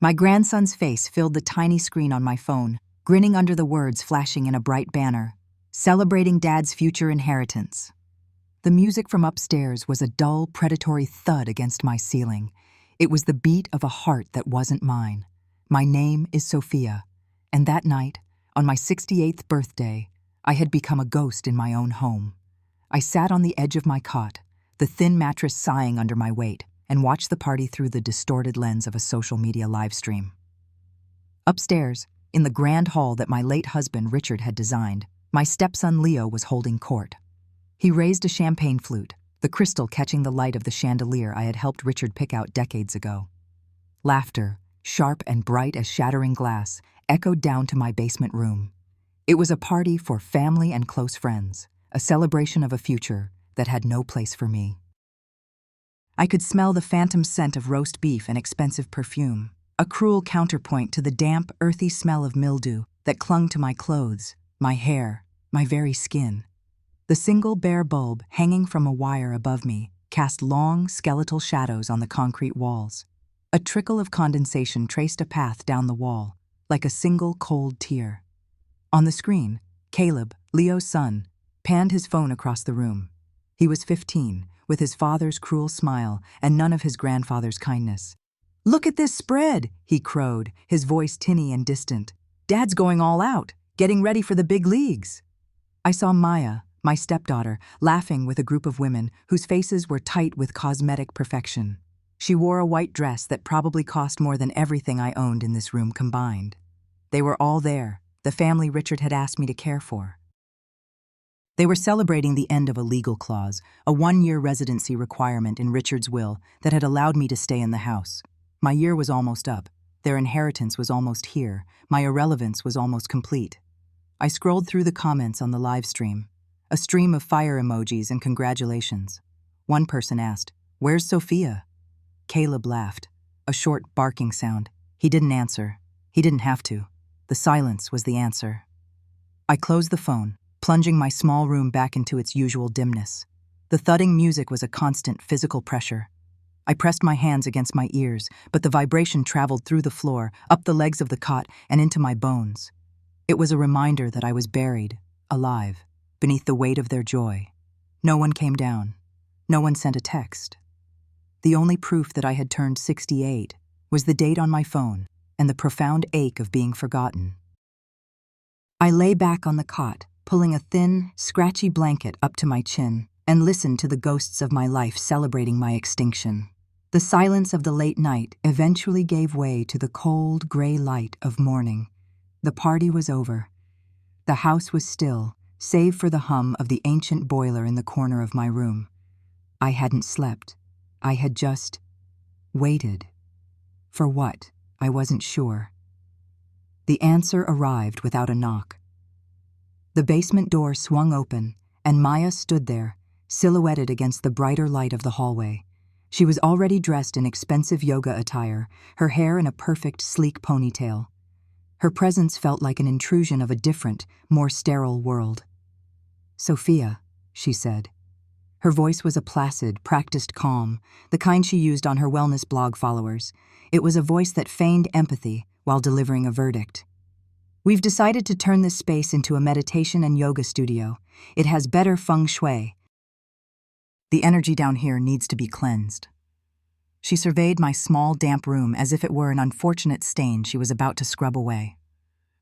My grandson's face filled the tiny screen on my phone, grinning under the words flashing in a bright banner, "Celebrating Dad's future inheritance." The music from upstairs was a dull, predatory thud against my ceiling. It was the beat of a heart that wasn't mine. My name is Sophia, and that night, on my 68th birthday, I had become a ghost in my own home. I sat on the edge of my cot, the thin mattress sighing under my weight, and watched the party through the distorted lens of a social media live stream. Upstairs, in the grand hall that my late husband Richard had designed, my stepson Leo was holding court. He raised a champagne flute, the crystal catching the light of the chandelier I had helped Richard pick out decades ago. Laughter, sharp and bright as shattering glass, echoed down to my basement room. It was a party for family and close friends, a celebration of a future that had no place for me. I could smell the phantom scent of roast beef and expensive perfume, a cruel counterpoint to the damp, earthy smell of mildew that clung to my clothes, my hair, my very skin. The single bare bulb hanging from a wire above me cast long, skeletal shadows on the concrete walls. A trickle of condensation traced a path down the wall, like a single cold tear. On the screen, Caleb, Leo's son, panned his phone across the room. He was 15, with his father's cruel smile and none of his grandfather's kindness. "Look at this spread," he crowed, his voice tinny and distant. "Dad's going all out, getting ready for the big leagues." I saw Maya, my stepdaughter, laughing with a group of women whose faces were tight with cosmetic perfection. She wore a white dress that probably cost more than everything I owned in this room combined. They were all there, the family Richard had asked me to care for. They were celebrating the end of a legal clause, a 1-year residency requirement in Richard's will that had allowed me to stay in the house. My year was almost up. Their inheritance was almost here. My irrelevance was almost complete. I scrolled through the comments on the live stream, a stream of fire emojis and congratulations. One person asked, "Where's Sophia?" Caleb laughed, a short barking sound. He didn't answer. He didn't have to. The silence was the answer. I closed the phone, plunging my small room back into its usual dimness. The thudding music was a constant physical pressure. I pressed my hands against my ears, but the vibration traveled through the floor, up the legs of the cot, and into my bones. It was a reminder that I was buried, alive, beneath the weight of their joy. No one came down. No one sent a text. The only proof that I had turned 68 was the date on my phone and the profound ache of being forgotten. I lay back on the cot, pulling a thin, scratchy blanket up to my chin, and listened to the ghosts of my life celebrating my extinction. The silence of the late night eventually gave way to the cold, gray light of morning. The party was over. The house was still, save for the hum of the ancient boiler in the corner of my room. I hadn't slept. I had just waited. For what? I wasn't sure. The answer arrived without a knock. The basement door swung open, and Maya stood there, silhouetted against the brighter light of the hallway. She was already dressed in expensive yoga attire, her hair in a perfect, sleek ponytail. Her presence felt like an intrusion of a different, more sterile world. "Sophia," she said. Her voice was a placid, practiced calm, the kind she used on her wellness blog followers. It was a voice that feigned empathy while delivering a verdict. "We've decided to turn this space into a meditation and yoga studio. It has better feng shui. The energy down here needs to be cleansed." She surveyed my small, damp room as if it were an unfortunate stain she was about to scrub away.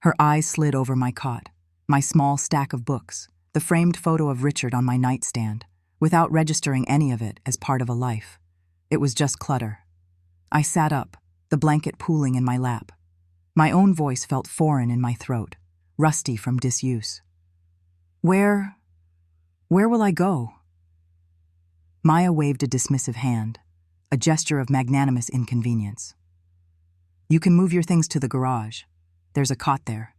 Her eyes slid over my cot, my small stack of books, the framed photo of Richard on my nightstand, without registering any of it as part of a life. It was just clutter. I sat up, the blanket pooling in my lap. My own voice felt foreign in my throat, rusty from disuse. Where will I go?" Maya waved a dismissive hand, a gesture of magnanimous inconvenience. "You can move your things to the garage. There's a cot there."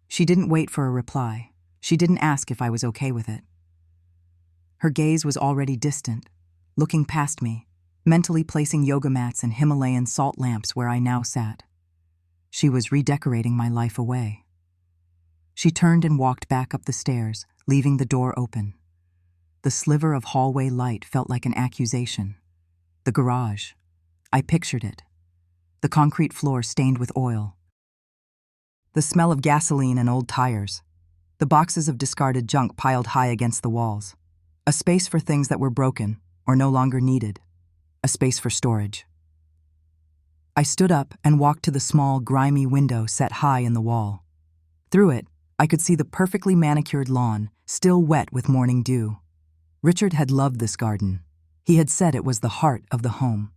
She didn't wait for a reply. She didn't ask if I was okay with it. Her gaze was already distant, looking past me, mentally placing yoga mats and Himalayan salt lamps where I now sat. She was redecorating my life away. She turned and walked back up the stairs, leaving the door open. The sliver of hallway light felt like an accusation. The garage. I pictured it. the concrete floor stained with oil. The smell of gasoline and old tires. The boxes of discarded junk piled high against the walls. A space for things that were broken or no longer needed. A space for storage. I stood up and walked to the small, grimy window set high in the wall. Through it, I could see the perfectly manicured lawn, still wet with morning dew. Richard had loved this garden. He had said it was the heart of the home.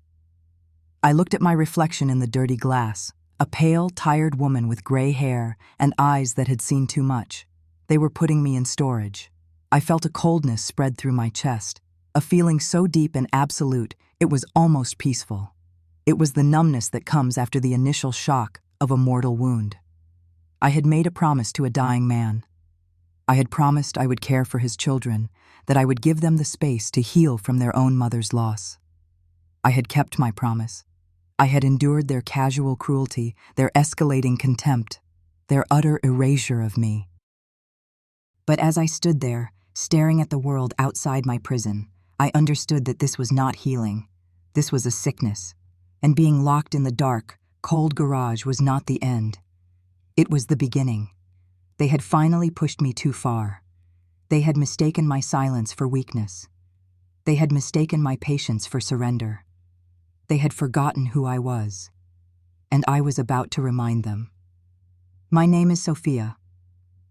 I looked at my reflection in the dirty glass, a pale, tired woman with gray hair and eyes that had seen too much. They were putting me in storage. I felt a coldness spread through my chest, a feeling so deep and absolute it was almost peaceful. It was the numbness that comes after the initial shock of a mortal wound. I had made a promise to a dying man. I had promised I would care for his children, that I would give them the space to heal from their own mother's loss. I had kept my promise. I had endured their casual cruelty, their escalating contempt, their utter erasure of me. But as I stood there, staring at the world outside my prison, I understood that this was not healing. This was a sickness. And being locked in the dark, cold garage was not the end. It was the beginning. They had finally pushed me too far. They had mistaken my silence for weakness. They had mistaken my patience for surrender. They had forgotten who I was. And I was about to remind them. My name is Sophia.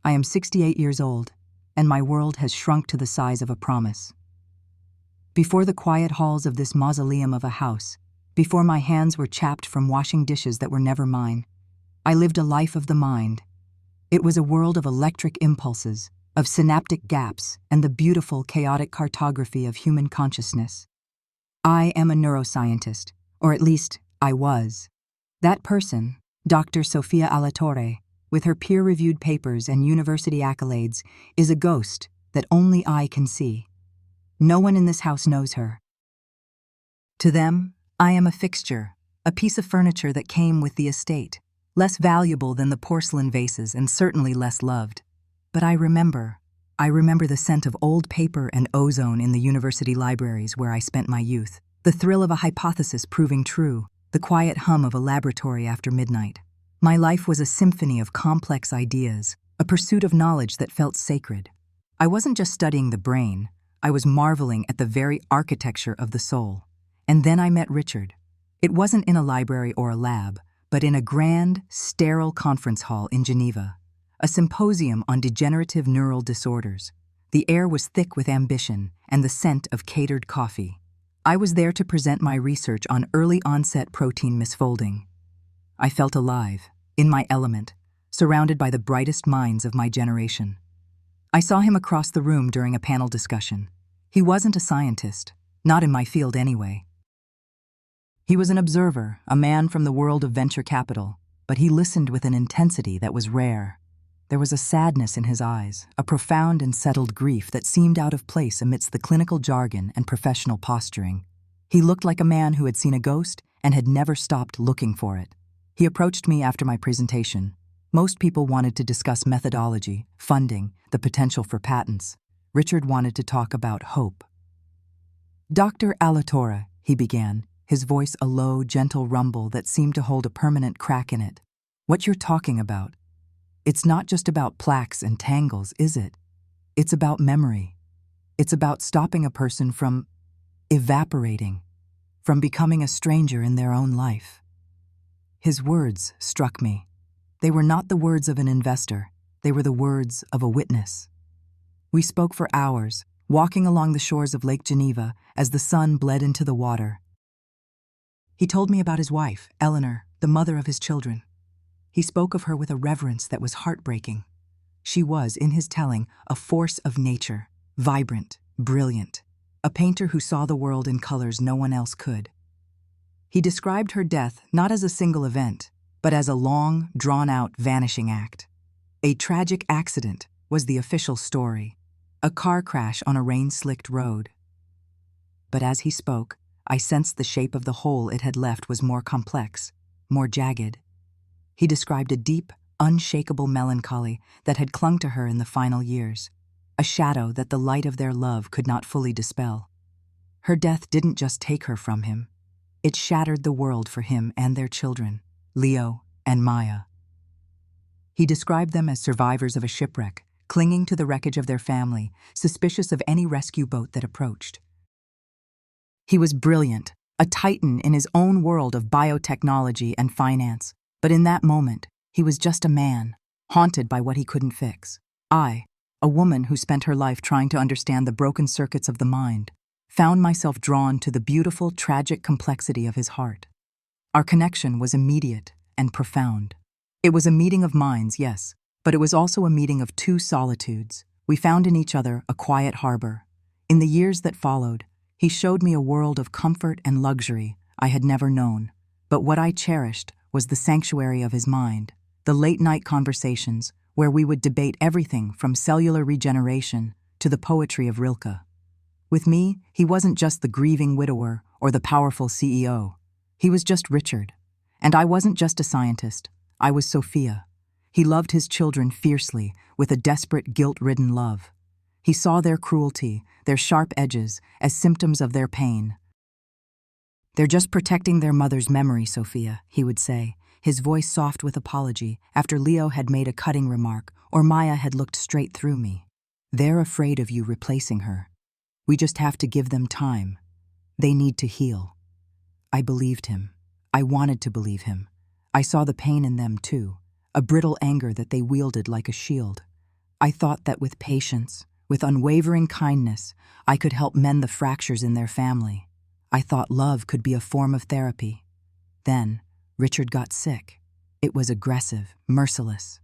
I am 68 years old, and my world has shrunk to the size of a promise. Before the quiet halls of this mausoleum of a house, before my hands were chapped from washing dishes that were never mine, I lived a life of the mind. It was a world of electric impulses, of synaptic gaps, and the beautiful, chaotic cartography of human consciousness. I am a neuroscientist, or at least, I was. That person, Dr. Sofia Alatorre, with her peer-reviewed papers and university accolades, is a ghost that only I can see. No one in this house knows her. To them, I am a fixture, a piece of furniture that came with the estate, less valuable than the porcelain vases and certainly less loved. But I remember the scent of old paper and ozone in the university libraries where I spent my youth, the thrill of a hypothesis proving true, the quiet hum of a laboratory after midnight. My life was a symphony of complex ideas, a pursuit of knowledge that felt sacred. I wasn't just studying the brain, I was marveling at the very architecture of the soul. And then I met Richard. It wasn't in a library or a lab, but in a grand, sterile conference hall in Geneva, a symposium on degenerative neural disorders. The air was thick with ambition and the scent of catered coffee. I was there to present my research on early-onset protein misfolding. I felt alive, in my element, surrounded by the brightest minds of my generation. I saw him across the room during a panel discussion. He wasn't a scientist, not in my field anyway. He was an observer, a man from the world of venture capital, but he listened with an intensity that was rare. There was a sadness in his eyes, a profound and settled grief that seemed out of place amidst the clinical jargon and professional posturing. He looked like a man who had seen a ghost and had never stopped looking for it. He approached me after my presentation. Most people wanted to discuss methodology, funding, the potential for patents. Richard wanted to talk about hope. Dr. Alatorre, he began, his voice a low, gentle rumble that seemed to hold a permanent crack in it. What you're talking about, it's not just about plaques and tangles, is it? It's about memory. It's about stopping a person from evaporating, from becoming a stranger in their own life. His words struck me. They were not the words of an investor. They were the words of a witness. We spoke for hours, walking along the shores of Lake Geneva as the sun bled into the water. He told me about his wife, Eleanor, the mother of his children. He spoke of her with a reverence that was heartbreaking. She was, in his telling, a force of nature, vibrant, brilliant, a painter who saw the world in colors no one else could. He described her death not as a single event, but as a long, drawn-out vanishing act. A tragic accident was the official story, a car crash on a rain-slicked road. But as he spoke, I sensed the shape of the hole it had left was more complex, more jagged. He described a deep, unshakable melancholy that had clung to her in the final years, a shadow that the light of their love could not fully dispel. Her death didn't just take her from him. It shattered the world for him and their children, Leo and Maya. He described them as survivors of a shipwreck, clinging to the wreckage of their family, suspicious of any rescue boat that approached. He was brilliant, a titan in his own world of biotechnology and finance, but in that moment, he was just a man, haunted by what he couldn't fix. I, a woman who spent her life trying to understand the broken circuits of the mind, found myself drawn to the beautiful, tragic complexity of his heart. Our connection was immediate and profound. It was a meeting of minds, yes, but it was also a meeting of two solitudes. We found in each other a quiet harbor. In the years that followed, he showed me a world of comfort and luxury I had never known. But what I cherished was the sanctuary of his mind, the late-night conversations where we would debate everything from cellular regeneration to the poetry of Rilke. With me, he wasn't just the grieving widower or the powerful CEO. He was just Richard. And I wasn't just a scientist. I was Sophia. He loved his children fiercely, with a desperate, guilt-ridden love. He saw their cruelty, their sharp edges, as symptoms of their pain. "They're just protecting their mother's memory, Sophia," he would say, his voice soft with apology, after Leo had made a cutting remark or Maya had looked straight through me. "They're afraid of you replacing her. We just have to give them time. They need to heal." I believed him. I wanted to believe him. I saw the pain in them too, a brittle anger that they wielded like a shield. I thought that with patience, with unwavering kindness, I could help mend the fractures in their family. I thought love could be a form of therapy. Then, Richard got sick. It was aggressive, merciless.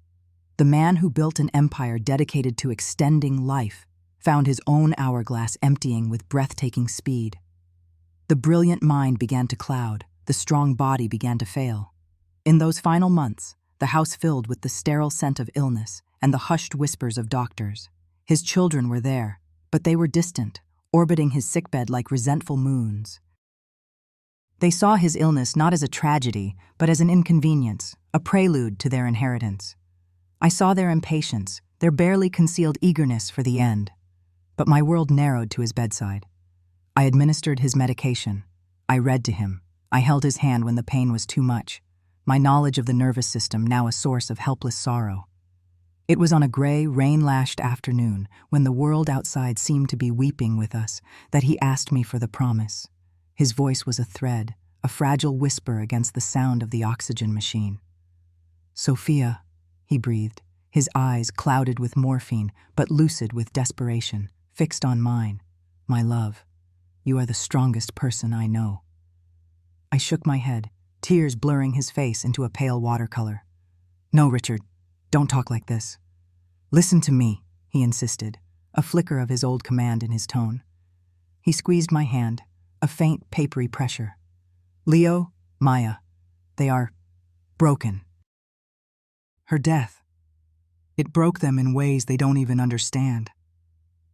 The man who built an empire dedicated to extending life found his own hourglass emptying with breathtaking speed. The brilliant mind began to cloud, the strong body began to fail. In those final months, the house filled with the sterile scent of illness and the hushed whispers of doctors. His children were there, but they were distant, orbiting his sickbed like resentful moons. They saw his illness not as a tragedy, but as an inconvenience, a prelude to their inheritance. I saw their impatience, their barely concealed eagerness for the end. But my world narrowed to his bedside. I administered his medication. I read to him. I held his hand when the pain was too much, my knowledge of the nervous system now a source of helpless sorrow. It was on a gray, rain-lashed afternoon, when the world outside seemed to be weeping with us, that he asked me for the promise. His voice was a thread, a fragile whisper against the sound of the oxygen machine. "Sophia," he breathed, his eyes clouded with morphine, but lucid with desperation, fixed on mine. "My love, you are the strongest person I know." I shook my head, tears blurring his face into a pale watercolor. "No, Richard, don't talk like this. Listen to me," he insisted, a flicker of his old command in his tone. He squeezed my hand, a faint, papery pressure. "Leo, Maya, they are broken. Her death, it broke them in ways they don't even understand.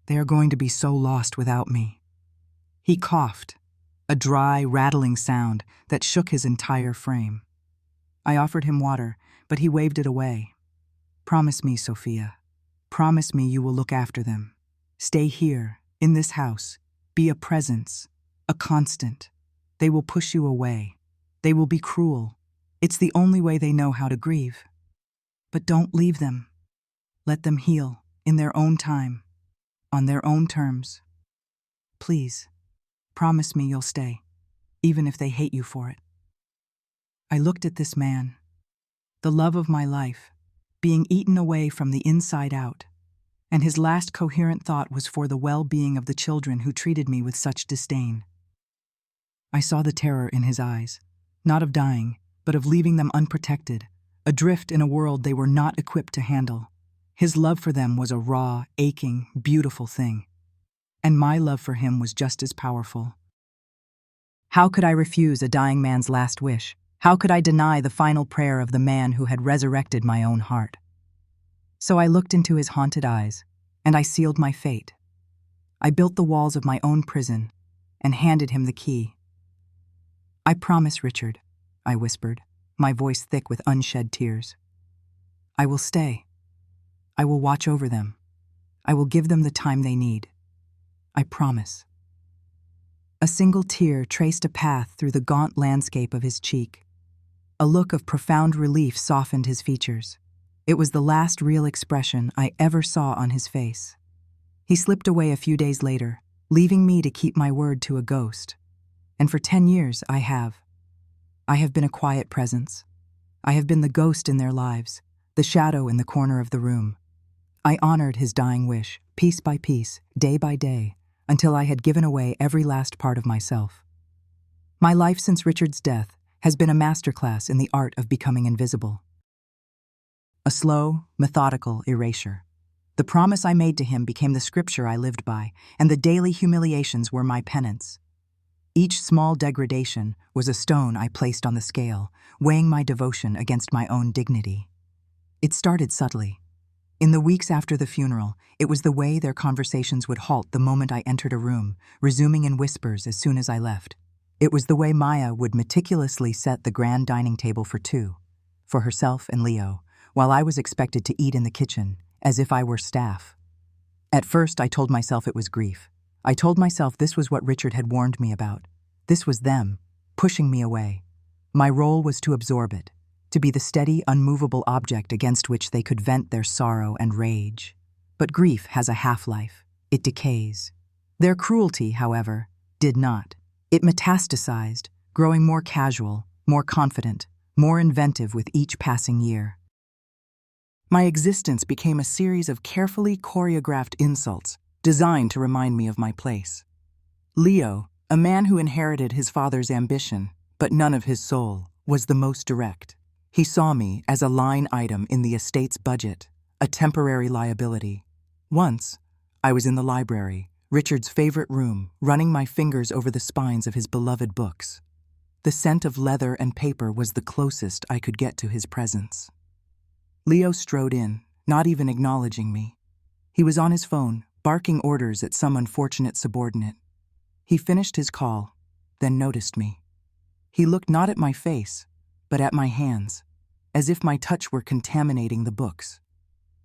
They are going to be so lost without me." He coughed, a dry, rattling sound that shook his entire frame. I offered him water, but he waved it away. "Promise me, Sophia. Promise me you will look after them. Stay here, in this house. Be a presence, a constant. They will push you away. They will be cruel. It's the only way they know how to grieve. But don't leave them. Let them heal, in their own time, on their own terms. Please, promise me you'll stay, even if they hate you for it." I looked at this man, the love of my life, being eaten away from the inside out, and his last coherent thought was for the well-being of the children who treated me with such disdain. I saw the terror in his eyes, not of dying, but of leaving them unprotected, adrift in a world they were not equipped to handle. His love for them was a raw, aching, beautiful thing. And my love for him was just as powerful. How could I refuse a dying man's last wish? How could I deny the final prayer of the man who had resurrected my own heart? So I looked into his haunted eyes, and I sealed my fate. I built the walls of my own prison and handed him the key. "I promise, Richard," I whispered, my voice thick with unshed tears. "I will stay. I will watch over them. I will give them the time they need. I promise." A single tear traced a path through the gaunt landscape of his cheek. A look of profound relief softened his features. It was the last real expression I ever saw on his face. He slipped away a few days later, leaving me to keep my word to a ghost. And for 10 years, I have. I have been a quiet presence. I have been the ghost in their lives, the shadow in the corner of the room. I honored his dying wish, piece by piece, day by day, until I had given away every last part of myself. My life since Richard's death has been a masterclass in the art of becoming invisible. A slow, methodical erasure. The promise I made to him became the scripture I lived by, and the daily humiliations were my penance. Each small degradation was a stone I placed on the scale, weighing my devotion against my own dignity. It started subtly. In the weeks after the funeral, it was the way their conversations would halt the moment I entered a room, resuming in whispers as soon as I left. It was the way Maya would meticulously set the grand dining table for two, for herself and Leo, while I was expected to eat in the kitchen, as if I were staff. At first, I told myself it was grief. I told myself this was what Richard had warned me about. This was them, pushing me away. My role was to absorb it, to be the steady, unmovable object against which they could vent their sorrow and rage. But grief has a half-life. It decays. Their cruelty, however, did not. It metastasized, growing more casual, more confident, more inventive with each passing year. My existence became a series of carefully choreographed insults, designed to remind me of my place. Leo, a man who inherited his father's ambition, but none of his soul, was the most direct. He saw me as a line item in the estate's budget, a temporary liability. Once, I was in the library, Richard's favorite room, running my fingers over the spines of his beloved books. The scent of leather and paper was the closest I could get to his presence. Leo strode in, not even acknowledging me. He was on his phone, barking orders at some unfortunate subordinate. He finished his call, then noticed me. He looked not at my face, but at my hands, as if my touch were contaminating the books.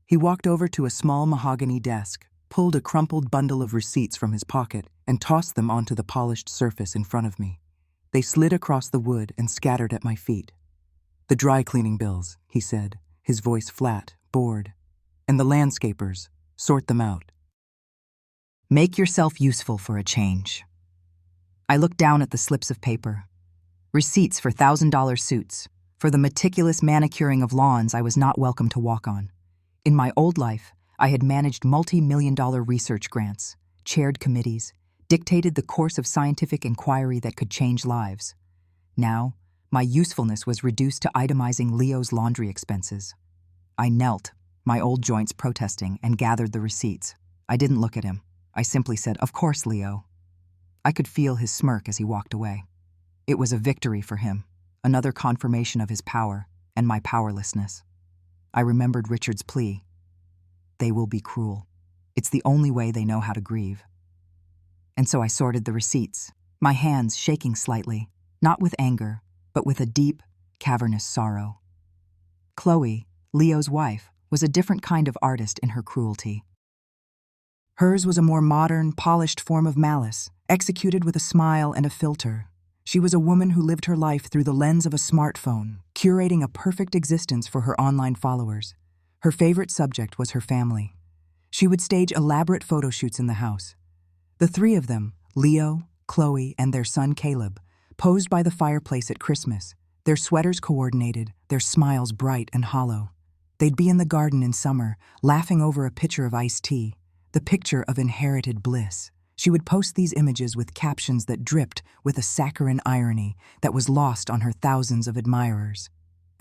He walked over to a small mahogany desk, pulled a crumpled bundle of receipts from his pocket, and tossed them onto the polished surface in front of me. They slid across the wood and scattered at my feet. "The dry cleaning bills," he said, his voice flat, bored. "And the landscapers, sort them out." Make yourself useful for a change. I looked down at the slips of paper. Receipts for $1,000 suits, for the meticulous manicuring of lawns I was not welcome to walk on. In my old life, I had managed multi-million-dollar research grants, chaired committees, dictated the course of scientific inquiry that could change lives. Now, my usefulness was reduced to itemizing Leo's laundry expenses. I knelt, my old joints protesting, and gathered the receipts. I didn't look at him. I simply said, "Of course, Leo." I could feel his smirk as he walked away. It was a victory for him, another confirmation of his power and my powerlessness. I remembered Richard's plea. They will be cruel. It's the only way they know how to grieve. And so I sorted the receipts, my hands shaking slightly, not with anger, but with a deep, cavernous sorrow. Chloe, Leo's wife, was a different kind of artist in her cruelty. Hers was a more modern, polished form of malice, executed with a smile and a filter. She was a woman who lived her life through the lens of a smartphone, curating a perfect existence for her online followers. Her favorite subject was her family. She would stage elaborate photo shoots in the house. The three of them, Leo, Chloe, and their son Caleb, posed by the fireplace at Christmas, their sweaters coordinated, their smiles bright and hollow. They'd be in the garden in summer, laughing over a pitcher of iced tea, the picture of inherited bliss. She would post these images with captions that dripped with a saccharine irony that was lost on her thousands of admirers.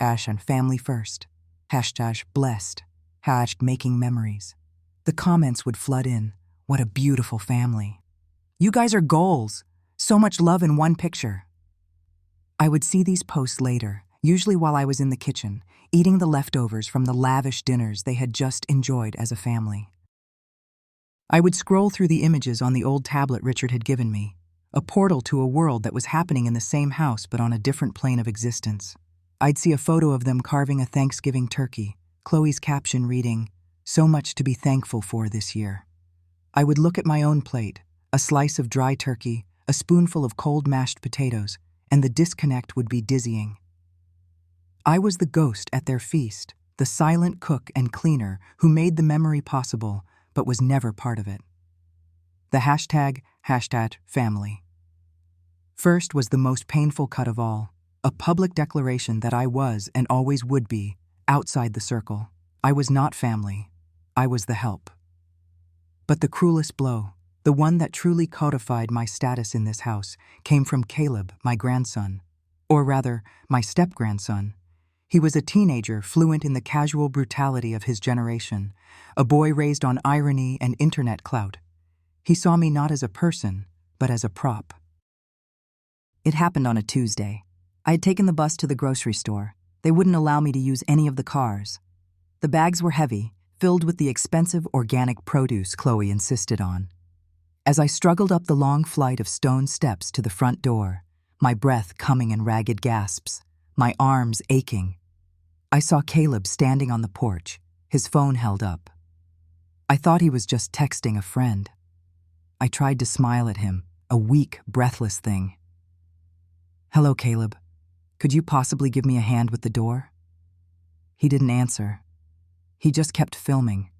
# family first. # blessed. # making memories. The comments would flood in. What a beautiful family. You guys are goals. So much love in one picture. I would see these posts later, usually while I was in the kitchen, eating the leftovers from the lavish dinners they had just enjoyed as a family. I would scroll through the images on the old tablet Richard had given me, a portal to a world that was happening in the same house but on a different plane of existence. I'd see a photo of them carving a Thanksgiving turkey, Chloe's caption reading, "So much to be thankful for this year." I would look at my own plate, a slice of dry turkey, a spoonful of cold mashed potatoes, and the disconnect would be dizzying. I was the ghost at their feast, the silent cook and cleaner who made the memory possible but was never part of it. The hashtag family. First was the most painful cut of all, a public declaration that I was and always would be outside the circle. I was not family. I was the help. But the cruelest blow, the one that truly codified my status in this house, came from Caleb, my grandson. Or rather, my step-grandson. He was a teenager fluent in the casual brutality of his generation, a boy raised on irony and internet clout. He saw me not as a person, but as a prop. It happened on a Tuesday. I had taken the bus to the grocery store. They wouldn't allow me to use any of the cars. The bags were heavy, filled with the expensive organic produce Chloe insisted on. As I struggled up the long flight of stone steps to the front door, my breath coming in ragged gasps, my arms aching, I saw Caleb standing on the porch, his phone held up. I thought he was just texting a friend. I tried to smile at him, a weak, breathless thing. "Hello, Caleb. Could you possibly give me a hand with the door?" He didn't answer. He just kept filming,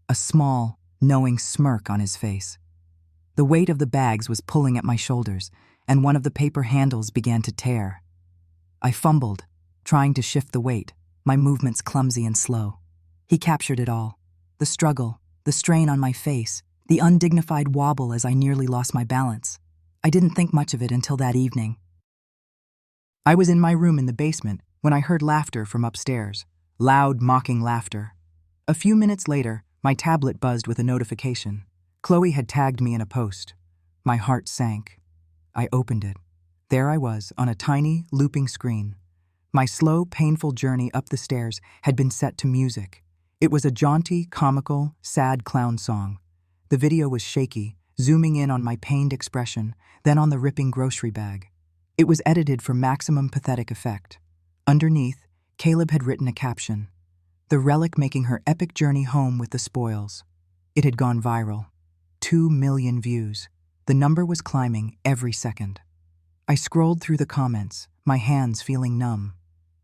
a small, knowing smirk on his face. The weight of the bags was pulling at my shoulders, and one of the paper handles began to tear. I fumbled, trying to shift the weight, my movements clumsy and slow. He captured it all. The struggle, the strain on my face, the undignified wobble as I nearly lost my balance. I didn't think much of it until that evening. I was in my room in the basement when I heard laughter from upstairs, loud, mocking laughter. A few minutes later, my tablet buzzed with a notification. Chloe had tagged me in a post. My heart sank. I opened it. There I was, on a tiny, looping screen. My slow, painful journey up the stairs had been set to music. It was a jaunty, comical, sad clown song. The video was shaky, zooming in on my pained expression, then on the ripping grocery bag. It was edited for maximum pathetic effect. Underneath, Caleb had written a caption. The relic making her epic journey home with the spoils. It had gone viral. 2 million views. The number was climbing every second. I scrolled through the comments, my hands feeling numb.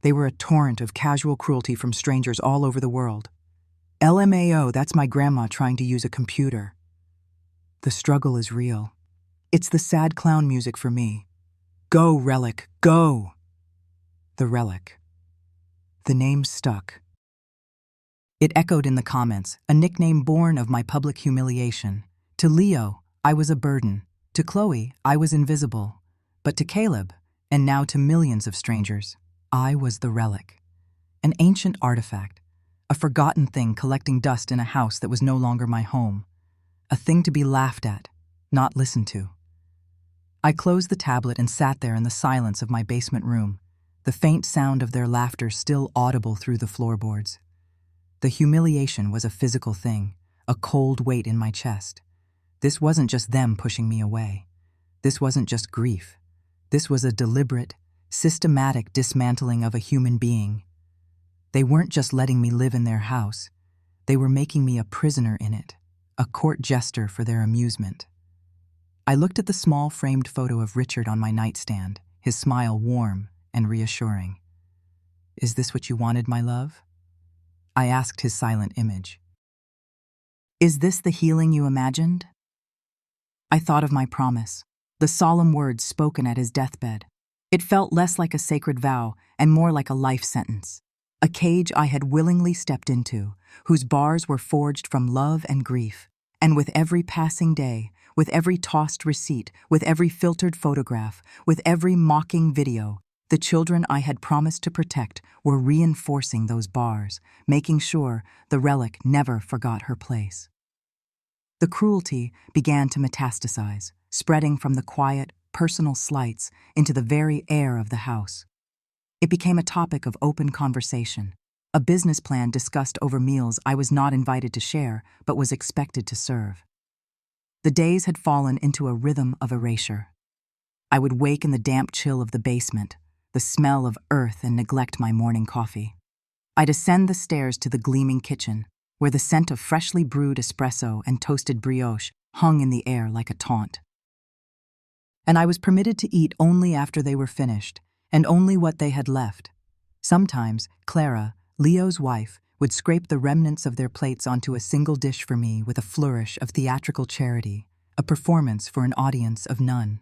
They were a torrent of casual cruelty from strangers all over the world. LMAO, that's my grandma trying to use a computer. The struggle is real. It's the sad clown music for me. Go, Relic, go! The Relic. The name stuck. It echoed in the comments, a nickname born of my public humiliation. To Leo, I was a burden. To Chloe, I was invisible. But to Caleb, and now to millions of strangers, I was the Relic. An ancient artifact, a forgotten thing collecting dust in a house that was no longer my home. A thing to be laughed at, not listened to. I closed the tablet and sat there in the silence of my basement room, the faint sound of their laughter still audible through the floorboards. The humiliation was a physical thing, a cold weight in my chest. This wasn't just them pushing me away. This wasn't just grief. This was a deliberate, systematic dismantling of a human being. They weren't just letting me live in their house. They were making me a prisoner in it, a court jester for their amusement. I looked at the small framed photo of Richard on my nightstand, his smile warm and reassuring. "Is this what you wanted, my love?" I asked his silent image. "Is this the healing you imagined?" I thought of my promise, the solemn words spoken at his deathbed. It felt less like a sacred vow and more like a life sentence, a cage I had willingly stepped into, whose bars were forged from love and grief. And with every passing day, with every tossed receipt, with every filtered photograph, with every mocking video, the children I had promised to protect were reinforcing those bars, making sure the Relic never forgot her place. The cruelty began to metastasize, spreading from the quiet, personal slights into the very air of the house. It became a topic of open conversation, a business plan discussed over meals I was not invited to share but was expected to serve. The days had fallen into a rhythm of erasure. I would wake in the damp chill of the basement, the smell of earth, and neglect my morning coffee. I'd ascend the stairs to the gleaming kitchen, where the scent of freshly brewed espresso and toasted brioche hung in the air like a taunt. and I was permitted to eat only after they were finished, and only what they had left. Sometimes, Clara, Leo's wife, would scrape the remnants of their plates onto a single dish for me with a flourish of theatrical charity, a performance for an audience of none.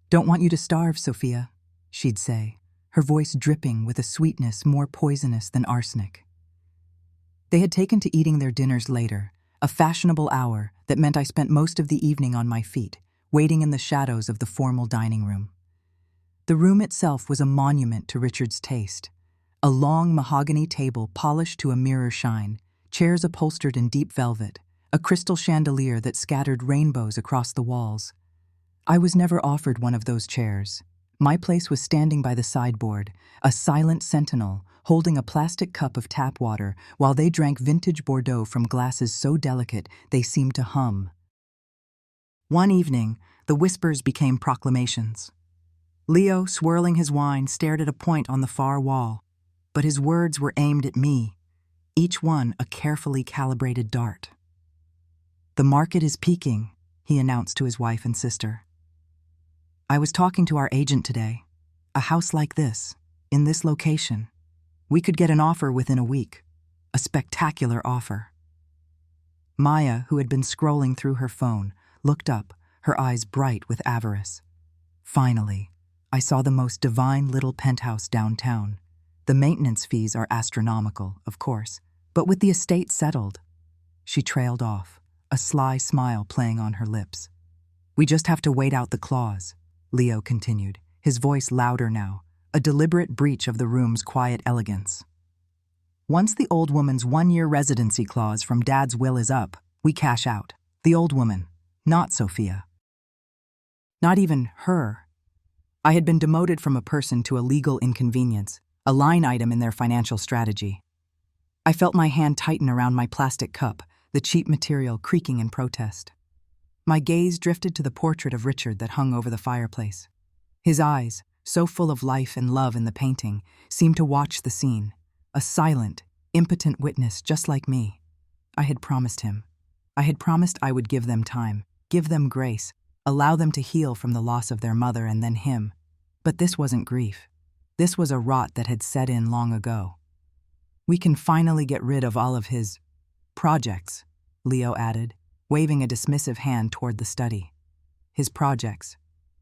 "Don't want you to starve, Sophia," she'd say, her voice dripping with a sweetness more poisonous than arsenic. They had taken to eating their dinners later, a fashionable hour that meant I spent most of the evening on my feet, waiting in the shadows of the formal dining room. The room itself was a monument to Richard's taste. A long mahogany table polished to a mirror shine, chairs upholstered in deep velvet, a crystal chandelier that scattered rainbows across the walls. I was never offered one of those chairs. My place was standing by the sideboard, a silent sentinel, holding a plastic cup of tap water while they drank vintage Bordeaux from glasses so delicate they seemed to hum. One evening, the whispers became proclamations. Leo, swirling his wine, stared at a point on the far wall, but his words were aimed at me, each one a carefully calibrated dart. "The market is peaking," he announced to his wife and sister. "I was talking to our agent today. A house like this, in this location, we could get an offer within a week. A spectacular offer." Maya, who had been scrolling through her phone, looked up, her eyes bright with avarice. "Finally, I saw the most divine little penthouse downtown. The maintenance fees are astronomical, of course, but with the estate settled." She trailed off, a sly smile playing on her lips. "We just have to wait out the clause," Leo continued, his voice louder now, a deliberate breach of the room's quiet elegance. "Once the old woman's 1-year residency clause from Dad's will is up, we cash out. The old woman, not Sophia. Not even her. I had been demoted from a person to a legal inconvenience, a line item in their financial strategy. I felt my hand tighten around my plastic cup, the cheap material creaking in protest. My gaze drifted to the portrait of Richard that hung over the fireplace. His eyes, so full of life and love in the painting, seemed to watch the scene, a silent, impotent witness just like me. I had promised him. I had promised I would give them time, give them grace, allow them to heal from the loss of their mother and then him. But this wasn't grief. This was a rot that had set in long ago. "We can finally get rid of all of his projects," Leo added, waving a dismissive hand toward the study. His projects.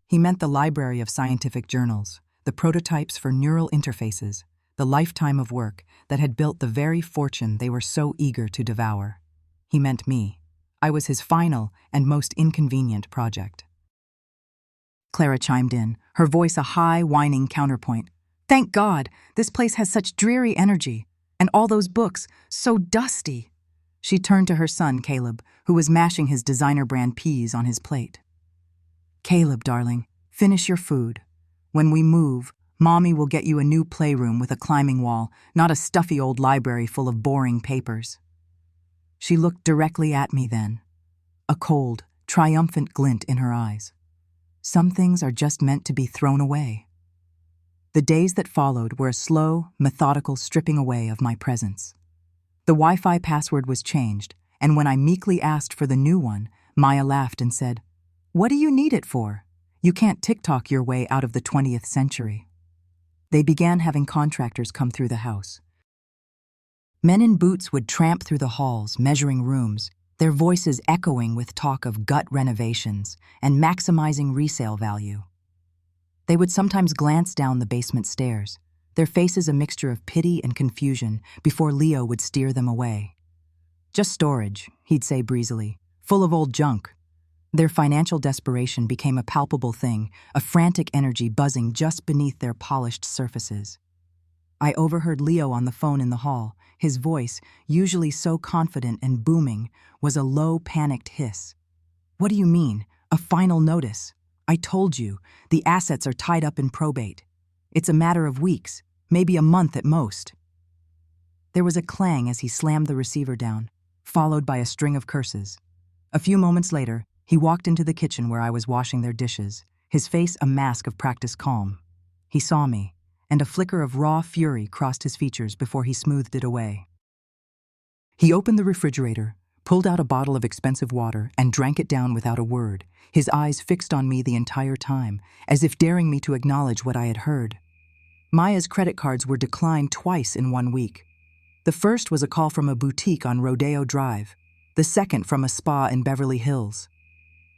He meant the library of scientific journals, the prototypes for neural interfaces, the lifetime of work that had built the very fortune they were so eager to devour. He meant me. I was his final and most inconvenient project. Clara chimed in, her voice a high, whining counterpoint. "Thank God, this place has such dreary energy, and all those books, so dusty." She turned to her son, Caleb, who was mashing his designer-brand peas on his plate. "Caleb, darling, finish your food. When we move, Mommy will get you a new playroom with a climbing wall, not a stuffy old library full of boring papers." She looked directly at me then, a cold, triumphant glint in her eyes. Some things are just meant to be thrown away. The days that followed were a slow, methodical stripping away of my presence. The Wi-Fi password was changed, and when I meekly asked for the new one, Maya laughed and said, "What do you need it for? You can't TikTok your way out of the 20th century." They began having contractors come through the house. Men in boots would tramp through the halls, measuring rooms, their voices echoing with talk of gut renovations and maximizing resale value. They would sometimes glance down the basement stairs, their faces a mixture of pity and confusion before Leo would steer them away. "Just storage," he'd say breezily, "full of old junk." Their financial desperation became a palpable thing, a frantic energy buzzing just beneath their polished surfaces. I overheard Leo on the phone in the hall. His voice, usually so confident and booming, was a low, panicked hiss. "What do you mean? A final notice? I told you, the assets are tied up in probate. It's a matter of weeks, maybe a month at most." There was a clang as he slammed the receiver down, followed by a string of curses. A few moments later, he walked into the kitchen where I was washing their dishes, his face a mask of practiced calm. He saw me, and a flicker of raw fury crossed his features before he smoothed it away. He opened the refrigerator, pulled out a bottle of expensive water, and drank it down without a word, his eyes fixed on me the entire time, as if daring me to acknowledge what I had heard. Maya's credit cards were declined twice in 1 week. The first was a call from a boutique on Rodeo Drive, the second from a spa in Beverly Hills.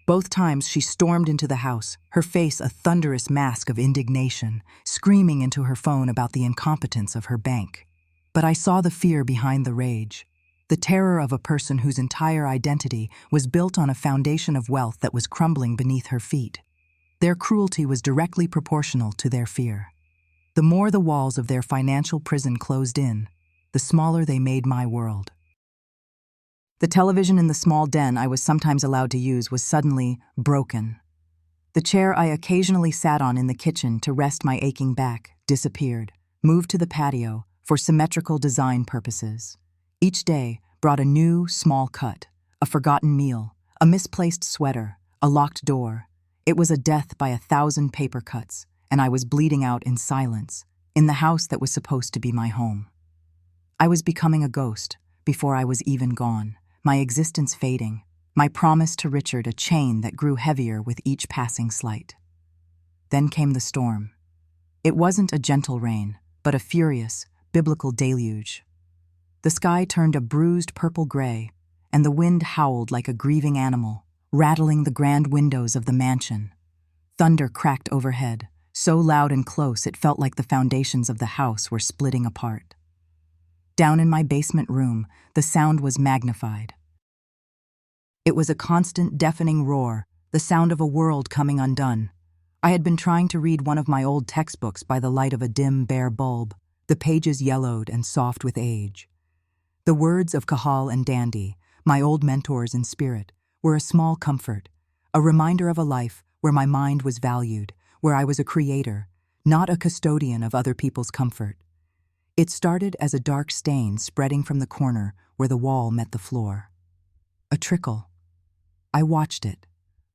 Both times she stormed into the house, her face a thunderous mask of indignation, screaming into her phone about the incompetence of her bank. But I saw the fear behind the rage, the terror of a person whose entire identity was built on a foundation of wealth that was crumbling beneath her feet. Their cruelty was directly proportional to their fear. The more the walls of their financial prison closed in, the smaller they made my world. The television in the small den I was sometimes allowed to use was suddenly broken. The chair I occasionally sat on in the kitchen to rest my aching back disappeared, moved to the patio for symmetrical design purposes. Each day brought a new, small cut, a forgotten meal, a misplaced sweater, a locked door. It was a death by 1,000 paper cuts, and I was bleeding out in silence, in the house that was supposed to be my home. I was becoming a ghost before I was even gone, my existence fading, my promise to Richard a chain that grew heavier with each passing slight. Then came the storm. It wasn't a gentle rain, but a furious, biblical deluge. The sky turned a bruised purple gray, and the wind howled like a grieving animal, rattling the grand windows of the mansion. Thunder cracked overhead, so loud and close it felt like the foundations of the house were splitting apart. Down in my basement room, the sound was magnified. It was a constant, deafening roar, the sound of a world coming undone. I had been trying to read one of my old textbooks by the light of a dim, bare bulb, the pages yellowed and soft with age. The words of Cahal and Dandy, my old mentors in spirit, were a small comfort, a reminder of a life where my mind was valued, where I was a creator, not a custodian of other people's comfort. It started as a dark stain spreading from the corner where the wall met the floor. A trickle. I watched it,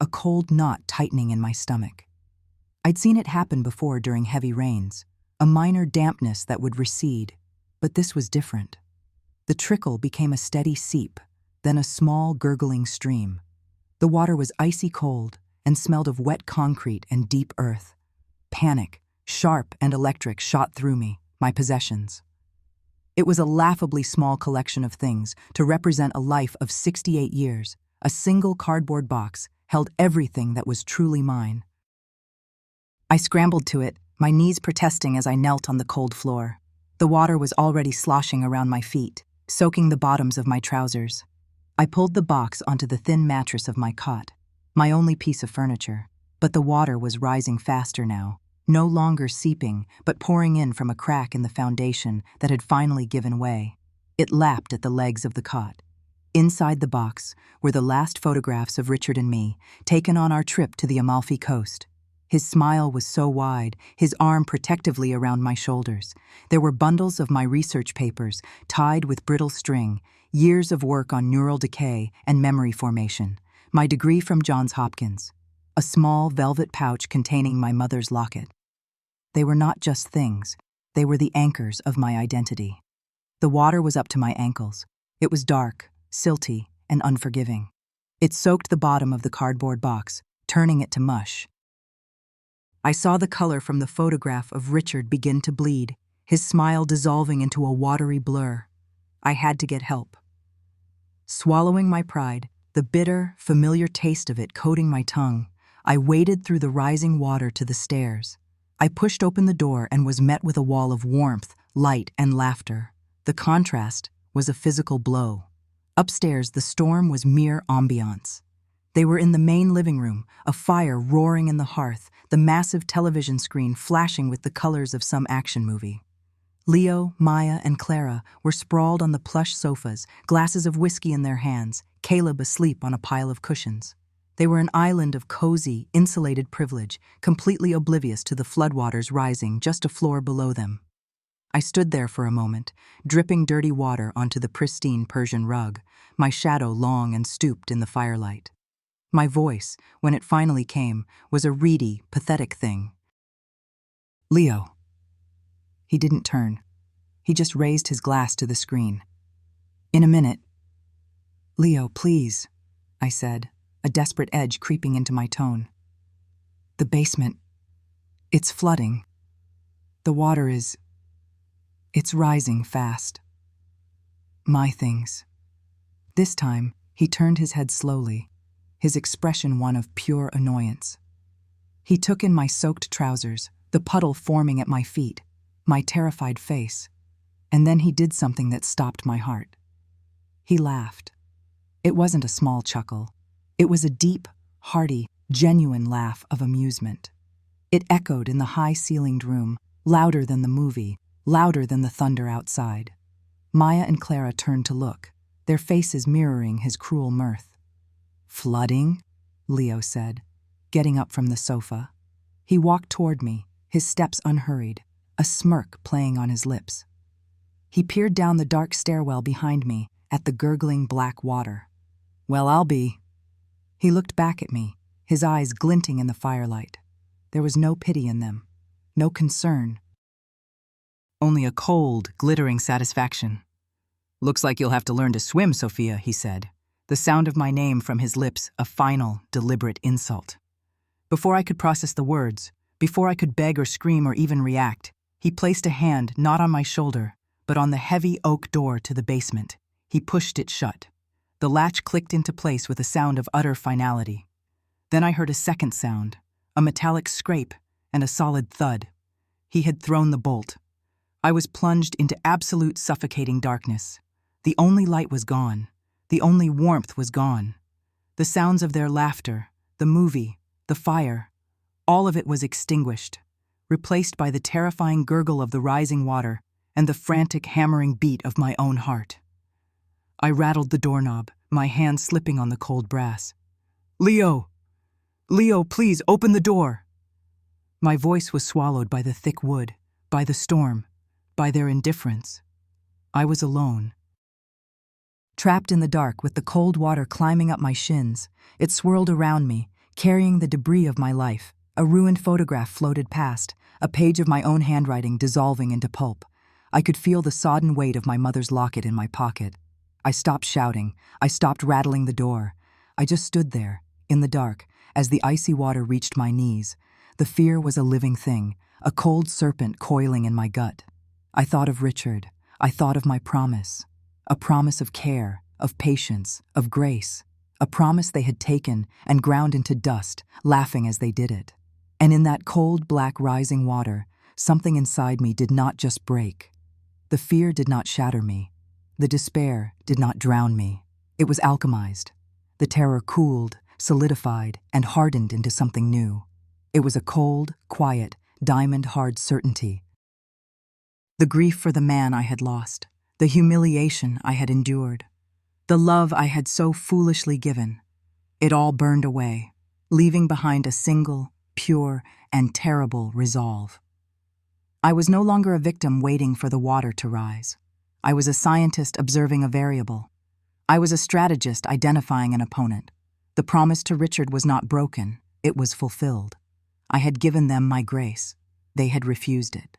a cold knot tightening in my stomach. I'd seen it happen before during heavy rains, a minor dampness that would recede, but this was different. The trickle became a steady seep, then a small, gurgling stream. The water was icy cold and smelled of wet concrete and deep earth. Panic, sharp and electric, shot through me, my possessions. It was a laughably small collection of things to represent a life of 68 years. A single cardboard box held everything that was truly mine. I scrambled to it, my knees protesting as I knelt on the cold floor. The water was already sloshing around my feet, soaking the bottoms of my trousers. I pulled the box onto the thin mattress of my cot, my only piece of furniture, but the water was rising faster now, no longer seeping, but pouring in from a crack in the foundation that had finally given way. It lapped at the legs of the cot. Inside the box were the last photographs of Richard and me, taken on our trip to the Amalfi Coast. His smile was so wide, his arm protectively around my shoulders. There were bundles of my research papers, tied with brittle string, years of work on neural decay and memory formation, my degree from Johns Hopkins, a small velvet pouch containing my mother's locket. They were not just things, they were the anchors of my identity. The water was up to my ankles. It was dark, silty, and unforgiving. It soaked the bottom of the cardboard box, turning it to mush. I saw the color from the photograph of Richard begin to bleed, his smile dissolving into a watery blur. I had to get help. Swallowing my pride, the bitter, familiar taste of it coating my tongue, I waded through the rising water to the stairs. I pushed open the door and was met with a wall of warmth, light, and laughter. The contrast was a physical blow. Upstairs, the storm was mere ambiance. They were in the main living room, a fire roaring in the hearth, the massive television screen flashing with the colors of some action movie. Leo, Maya, and Clara were sprawled on the plush sofas, glasses of whiskey in their hands, Caleb asleep on a pile of cushions. They were an island of cozy, insulated privilege, completely oblivious to the floodwaters rising just a floor below them. I stood there for a moment, dripping dirty water onto the pristine Persian rug, my shadow long and stooped in the firelight. My voice, when it finally came, was a reedy, pathetic thing. Leo. He didn't turn. He just raised his glass to the screen. In a minute. Leo, please, I said, a desperate edge creeping into my tone. The basement. It's flooding. The water it's rising fast. My things. This time, he turned his head slowly, his expression one of pure annoyance. He took in my soaked trousers, the puddle forming at my feet, my terrified face, and then he did something that stopped my heart. He laughed. It wasn't a small chuckle. It was a deep, hearty, genuine laugh of amusement. It echoed in the high-ceilinged room, louder than the movie, louder than the thunder outside. Maya and Clara turned to look, their faces mirroring his cruel mirth. Flooding? Leo said, getting up from the sofa. He walked toward me, his steps unhurried, a smirk playing on his lips. He peered down the dark stairwell behind me at the gurgling black water. Well, I'll be. He looked back at me, his eyes glinting in the firelight. There was no pity in them, no concern. Only a cold, glittering satisfaction. Looks like you'll have to learn to swim, Sophia, he said, the sound of my name from his lips a final, deliberate insult. Before I could process the words, before I could beg or scream or even react, he placed a hand not on my shoulder, but on the heavy oak door to the basement. He pushed it shut. The latch clicked into place with a sound of utter finality. Then I heard a second sound, a metallic scrape and a solid thud. He had thrown the bolt. I was plunged into absolute suffocating darkness. The only light was gone. The only warmth was gone. The sounds of their laughter, the movie, the fire, all of it was extinguished, replaced by the terrifying gurgle of the rising water and the frantic hammering beat of my own heart. I rattled the doorknob, my hand slipping on the cold brass. Leo! Leo, please, open the door! My voice was swallowed by the thick wood, by the storm, by their indifference. I was alone. Trapped in the dark with the cold water climbing up my shins, it swirled around me, carrying the debris of my life. A ruined photograph floated past, a page of my own handwriting dissolving into pulp. I could feel the sodden weight of my mother's locket in my pocket. I stopped shouting. I stopped rattling the door. I just stood there, in the dark, as the icy water reached my knees. The fear was a living thing, a cold serpent coiling in my gut. I thought of Richard. I thought of my promise. A promise of care, of patience, of grace. A promise they had taken and ground into dust, laughing as they did it. And in that cold, black, rising water, something inside me did not just break. The fear did not shatter me. The despair did not drown me. It was alchemized. The terror cooled, solidified, and hardened into something new. It was a cold, quiet, diamond-hard certainty. The grief for the man I had lost, the humiliation I had endured, the love I had so foolishly given, it all burned away, leaving behind a single, pure, and terrible resolve. I was no longer a victim waiting for the water to rise. I was a scientist observing a variable. I was a strategist identifying an opponent. The promise to Richard was not broken, it was fulfilled. I had given them my grace. They had refused it.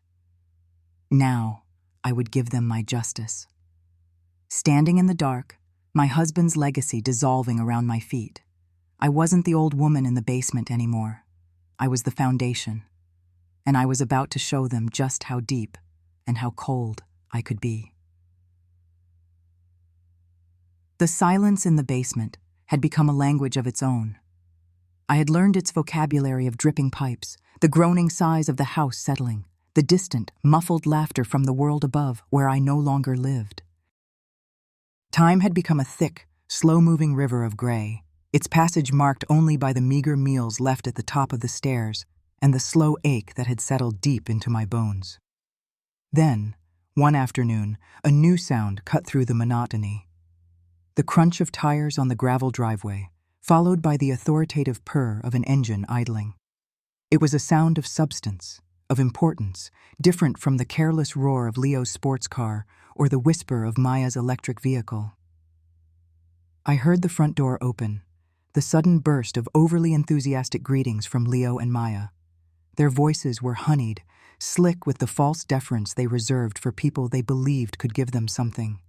Now, I would give them my justice. Standing in the dark, my husband's legacy dissolving around my feet. I wasn't the old woman in the basement anymore. I was the foundation. And I was about to show them just how deep and how cold I could be. The silence in the basement had become a language of its own. I had learned its vocabulary of dripping pipes, the groaning sighs of the house settling, the distant, muffled laughter from the world above where I no longer lived. Time had become a thick, slow-moving river of gray, its passage marked only by the meager meals left at the top of the stairs and the slow ache that had settled deep into my bones. Then, one afternoon, a new sound cut through the monotony. The crunch of tires on the gravel driveway, followed by the authoritative purr of an engine idling. It was a sound of substance, of importance, different from the careless roar of Leo's sports car or the whisper of Maya's electric vehicle. I heard the front door open, the sudden burst of overly enthusiastic greetings from Leo and Maya. Their voices were honeyed, slick with the false deference they reserved for people they believed could give them something.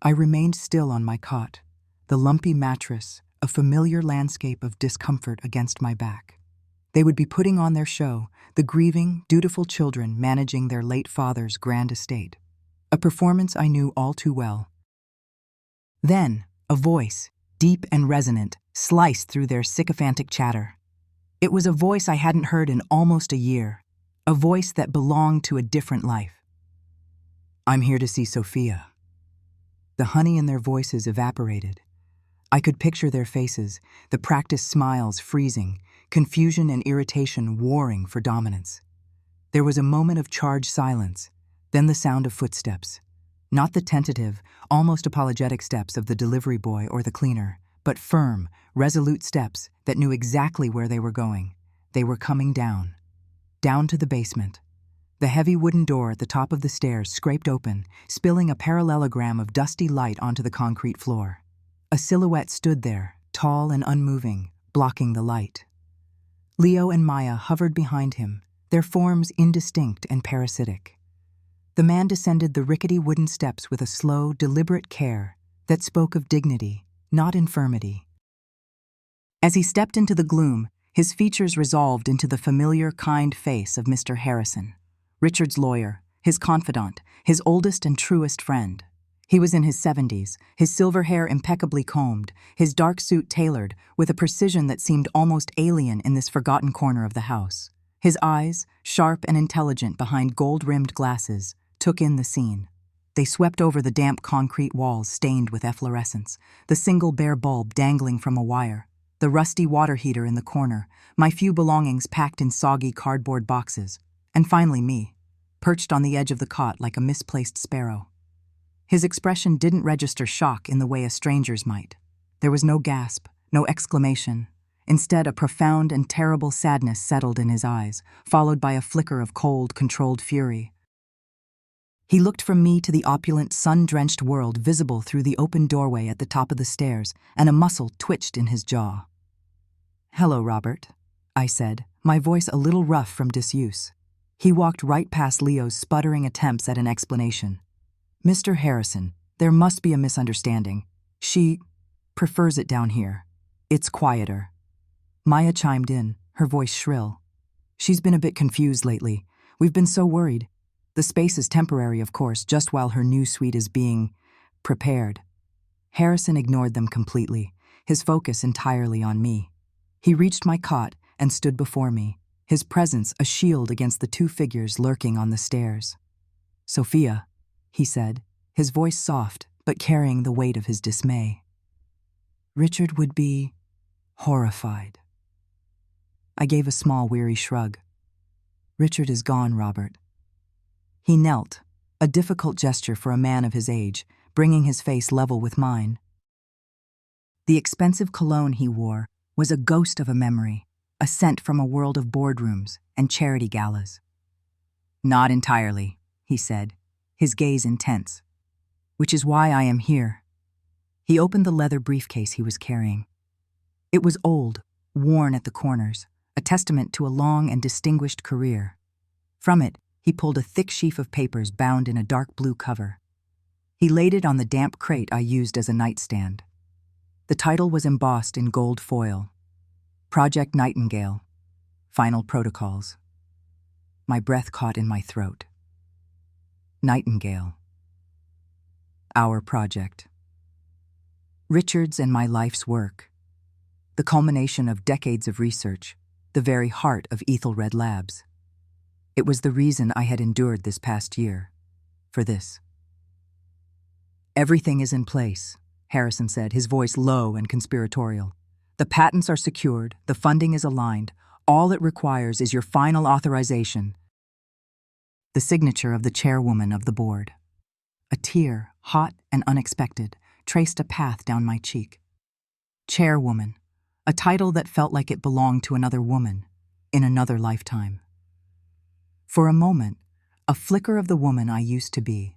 I remained still on my cot, the lumpy mattress, a familiar landscape of discomfort against my back. They would be putting on their show, the grieving, dutiful children managing their late father's grand estate. A performance I knew all too well. Then, a voice, deep and resonant, sliced through their sycophantic chatter. It was a voice I hadn't heard in almost a year, a voice that belonged to a different life. "I'm here to see Sophia." The honey in their voices evaporated. I could picture their faces, the practiced smiles freezing, confusion and irritation warring for dominance. There was a moment of charged silence, then the sound of footsteps. Not the tentative, almost apologetic steps of the delivery boy or the cleaner, but firm, resolute steps that knew exactly where they were going. They were coming down. Down to the basement. The heavy wooden door at the top of the stairs scraped open, spilling a parallelogram of dusty light onto the concrete floor. A silhouette stood there, tall and unmoving, blocking the light. Leo and Maya hovered behind him, their forms indistinct and parasitic. The man descended the rickety wooden steps with a slow, deliberate care that spoke of dignity, not infirmity. As he stepped into the gloom, his features resolved into the familiar, kind face of Mr. Harrison, Richard's lawyer, his confidant, his oldest and truest friend. He was in his 70s, his silver hair impeccably combed, his dark suit tailored with a precision that seemed almost alien in this forgotten corner of the house. His eyes, sharp and intelligent behind gold-rimmed glasses, took in the scene. They swept over the damp concrete walls stained with efflorescence, the single bare bulb dangling from a wire, the rusty water heater in the corner, my few belongings packed in soggy cardboard boxes, and finally me, perched on the edge of the cot like a misplaced sparrow. His expression didn't register shock in the way a stranger's might. There was no gasp, no exclamation. Instead, a profound and terrible sadness settled in his eyes, followed by a flicker of cold, controlled fury. He looked from me to the opulent, sun-drenched world visible through the open doorway at the top of the stairs, and a muscle twitched in his jaw. "Hello, Robert," I said, my voice a little rough from disuse. He walked right past Leo's sputtering attempts at an explanation. "Mr. Harrison, there must be a misunderstanding. She prefers it down here. It's quieter." Maya chimed in, her voice shrill. "She's been a bit confused lately. We've been so worried. The space is temporary, of course, just while her new suite is being prepared." Harrison ignored them completely, his focus entirely on me. He reached my cot and stood before me, his presence a shield against the two figures lurking on the stairs. "Sophia," he said, his voice soft but carrying the weight of his dismay. "Richard would be horrified." I gave a small, weary shrug. "Richard is gone, Robert." He knelt, a difficult gesture for a man of his age, bringing his face level with mine. The expensive cologne he wore was a ghost of a memory, a scent from a world of boardrooms and charity galas. "Not entirely," he said, his gaze intense. "Which is why I am here." He opened the leather briefcase he was carrying. It was old, worn at the corners, a testament to a long and distinguished career. From it, he pulled a thick sheaf of papers bound in a dark blue cover. He laid it on the damp crate I used as a nightstand. The title was embossed in gold foil. Project Nightingale. Final Protocols. My breath caught in my throat. Nightingale. Our project. Richard's and my life's work. The culmination of decades of research, the very heart of Ethelred Labs. It was the reason I had endured this past year. For this. "Everything is in place," Harrison said, his voice low and conspiratorial. "The patents are secured, the funding is aligned. All it requires is your final authorization." The signature of the chairwoman of the board. A tear, hot and unexpected, traced a path down my cheek. Chairwoman, a title that felt like it belonged to another woman, in another lifetime. For a moment, a flicker of the woman I used to be,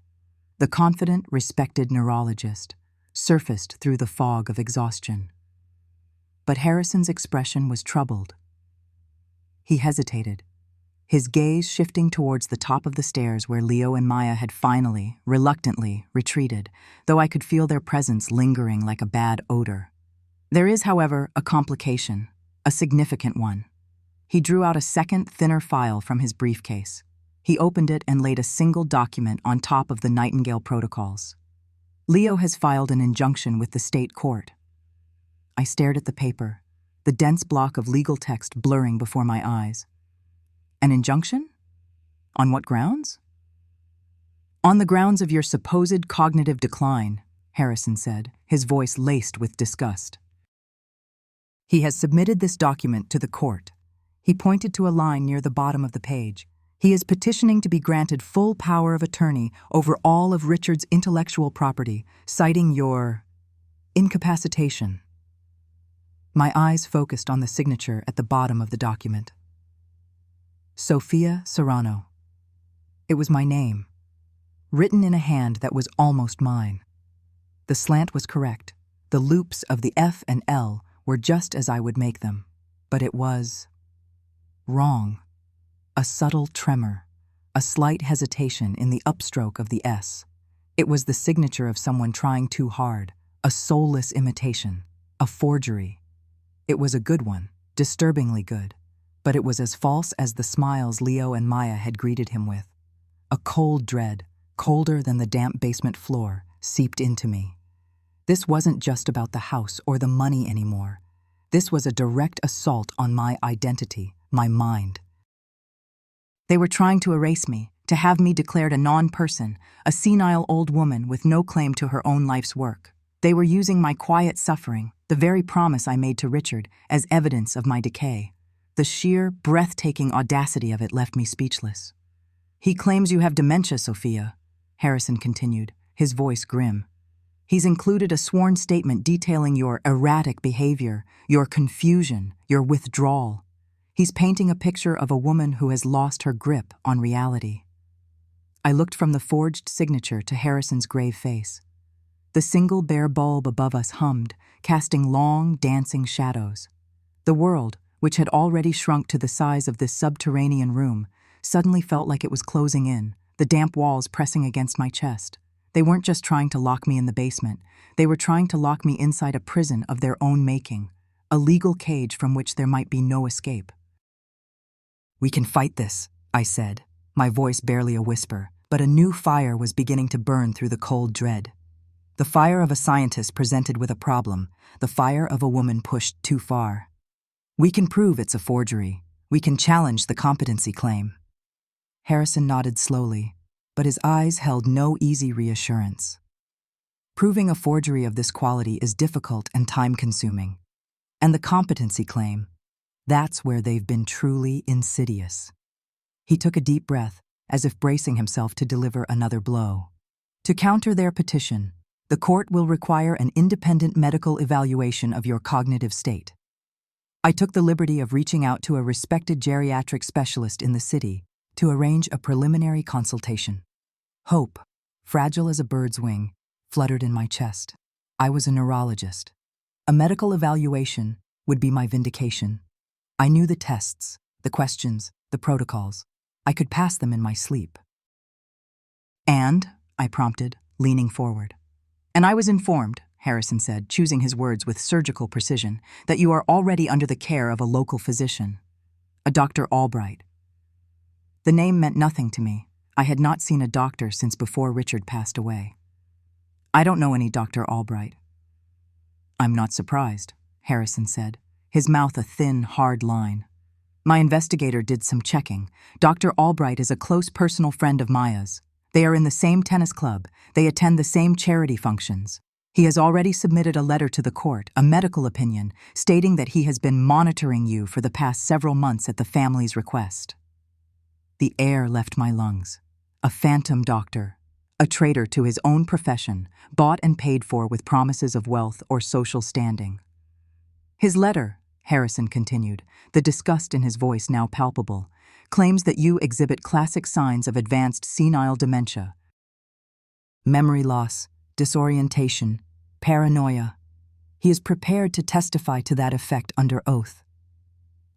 the confident, respected neurologist, surfaced through the fog of exhaustion. But Harrison's expression was troubled. He hesitated, his gaze shifting towards the top of the stairs where Leo and Maya had finally, reluctantly, retreated, though I could feel their presence lingering like a bad odor. There is, however, a complication, a significant one. He drew out a second, thinner file from his briefcase. He opened it and laid a single document on top of the Nightingale protocols. Leo has filed an injunction with the state court. I stared at the paper, the dense block of legal text blurring before my eyes. An injunction? On what grounds? On the grounds of your supposed cognitive decline, Harrison said, his voice laced with disgust. He has submitted this document to the court. He pointed to a line near the bottom of the page. He is petitioning to be granted full power of attorney over all of Richard's intellectual property, citing your incapacitation. My eyes focused on the signature at the bottom of the document. Sophia Serrano. It was my name, written in a hand that was almost mine. The slant was correct. The loops of the F and L were just as I would make them. But it was wrong. A subtle tremor, a slight hesitation in the upstroke of the S. It was the signature of someone trying too hard, a soulless imitation, a forgery. It was a good one, disturbingly good, but it was as false as the smiles Leo and Maya had greeted him with. A cold dread, colder than the damp basement floor, seeped into me. This wasn't just about the house or the money anymore. This was a direct assault on my identity, my mind. They were trying to erase me, to have me declared a non-person, a senile old woman with no claim to her own life's work. They were using my quiet suffering, the very promise I made to Richard, as evidence of my decay. The sheer, breathtaking audacity of it left me speechless. He claims you have dementia, Sophia, Harrison continued, his voice grim. He's included a sworn statement detailing your erratic behavior, your confusion, your withdrawal. He's painting a picture of a woman who has lost her grip on reality. I looked from the forged signature to Harrison's grave face. The single bare bulb above us hummed, casting long, dancing shadows. The world, which had already shrunk to the size of this subterranean room, suddenly felt like it was closing in, the damp walls pressing against my chest. They weren't just trying to lock me in the basement. They were trying to lock me inside a prison of their own making, a legal cage from which there might be no escape. We can fight this, I said, my voice barely a whisper, but a new fire was beginning to burn through the cold dread. The fire of a scientist presented with a problem, the fire of a woman pushed too far. We can prove it's a forgery. We can challenge the competency claim. Harrison nodded slowly, but his eyes held no easy reassurance. Proving a forgery of this quality is difficult and time-consuming. And the competency claim, that's where they've been truly insidious. He took a deep breath, as if bracing himself to deliver another blow. To counter their petition, the court will require an independent medical evaluation of your cognitive state. I took the liberty of reaching out to a respected geriatric specialist in the city to arrange a preliminary consultation. Hope, fragile as a bird's wing, fluttered in my chest. I was a neurologist. A medical evaluation would be my vindication. I knew the tests, the questions, the protocols. I could pass them in my sleep. And, I prompted, leaning forward. And I was informed, Harrison said, choosing his words with surgical precision, that you are already under the care of a local physician, a Dr. Albright. The name meant nothing to me. I had not seen a doctor since before Richard passed away. I don't know any Dr. Albright. I'm not surprised, Harrison said, his mouth a thin, hard line. My investigator did some checking. Dr. Albright is a close personal friend of Maya's. They are in the same tennis club. They attend the same charity functions. He has already submitted a letter to the court, a medical opinion, stating that he has been monitoring you for the past several months at the family's request. The air left my lungs. A phantom doctor, a traitor to his own profession, bought and paid for with promises of wealth or social standing. His letter, Harrison continued, the disgust in his voice now palpable, claims that you exhibit classic signs of advanced senile dementia. Memory loss, disorientation, paranoia. He is prepared to testify to that effect under oath.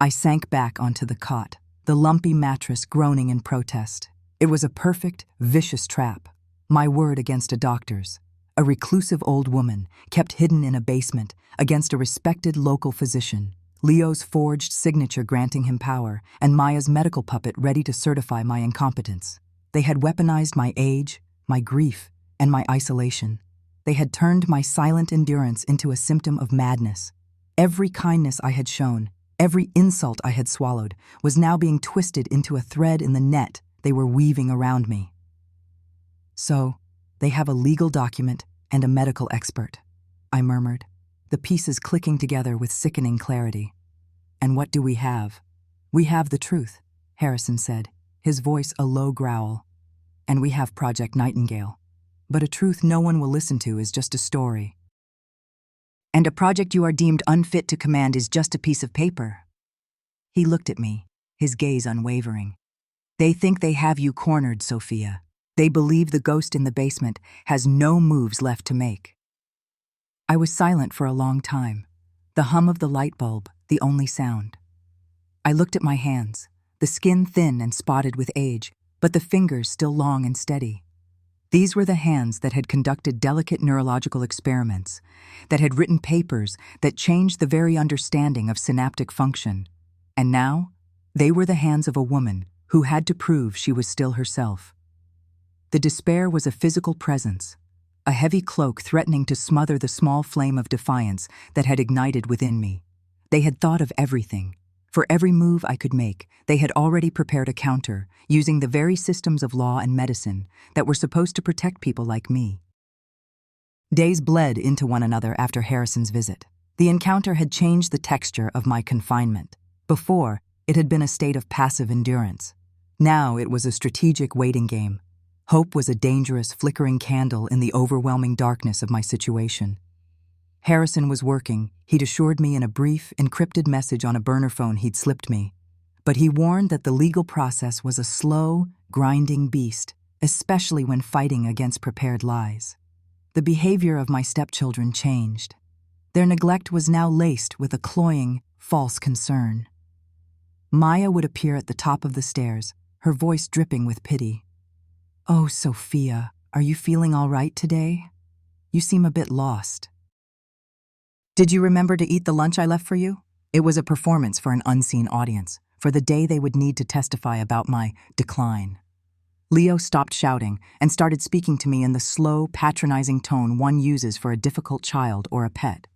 I sank back onto the cot, the lumpy mattress groaning in protest. It was a perfect, vicious trap. My word against a doctor's. A reclusive old woman, kept hidden in a basement, against a respected local physician. Leo's forged signature granting him power, and Maya's medical puppet ready to certify my incompetence. They had weaponized my age, my grief, and my isolation. They had turned my silent endurance into a symptom of madness. Every kindness I had shown, every insult I had swallowed, was now being twisted into a thread in the net they were weaving around me. So, they have a legal document and a medical expert, I murmured, the pieces clicking together with sickening clarity. And what do we have? We have the truth, Harrison said, his voice a low growl. And we have Project Nightingale. But a truth no one will listen to is just a story. And a project you are deemed unfit to command is just a piece of paper. He looked at me, his gaze unwavering. They think they have you cornered, Sophia. They believe the ghost in the basement has no moves left to make. I was silent for a long time, the hum of the light bulb the only sound. I looked at my hands, the skin thin and spotted with age, but the fingers still long and steady. These were the hands that had conducted delicate neurological experiments, that had written papers that changed the very understanding of synaptic function. And now, they were the hands of a woman who had to prove she was still herself. The despair was a physical presence, a heavy cloak threatening to smother the small flame of defiance that had ignited within me. They had thought of everything. For every move I could make, they had already prepared a counter, using the very systems of law and medicine that were supposed to protect people like me. Days bled into one another after Harrison's visit. The encounter had changed the texture of my confinement. Before, it had been a state of passive endurance. Now it was a strategic waiting game. Hope was a dangerous, flickering candle in the overwhelming darkness of my situation. Harrison was working, he'd assured me in a brief, encrypted message on a burner phone he'd slipped me. But he warned that the legal process was a slow, grinding beast, especially when fighting against prepared lies. The behavior of my stepchildren changed. Their neglect was now laced with a cloying, false concern. Maya would appear at the top of the stairs, her voice dripping with pity. "Oh, Sophia, are you feeling all right today? You seem a bit lost." "Did you remember to eat the lunch I left for you?" It was a performance for an unseen audience, for the day they would need to testify about my decline. Leo stopped shouting and started speaking to me in the slow, patronizing tone one uses for a difficult child or a pet.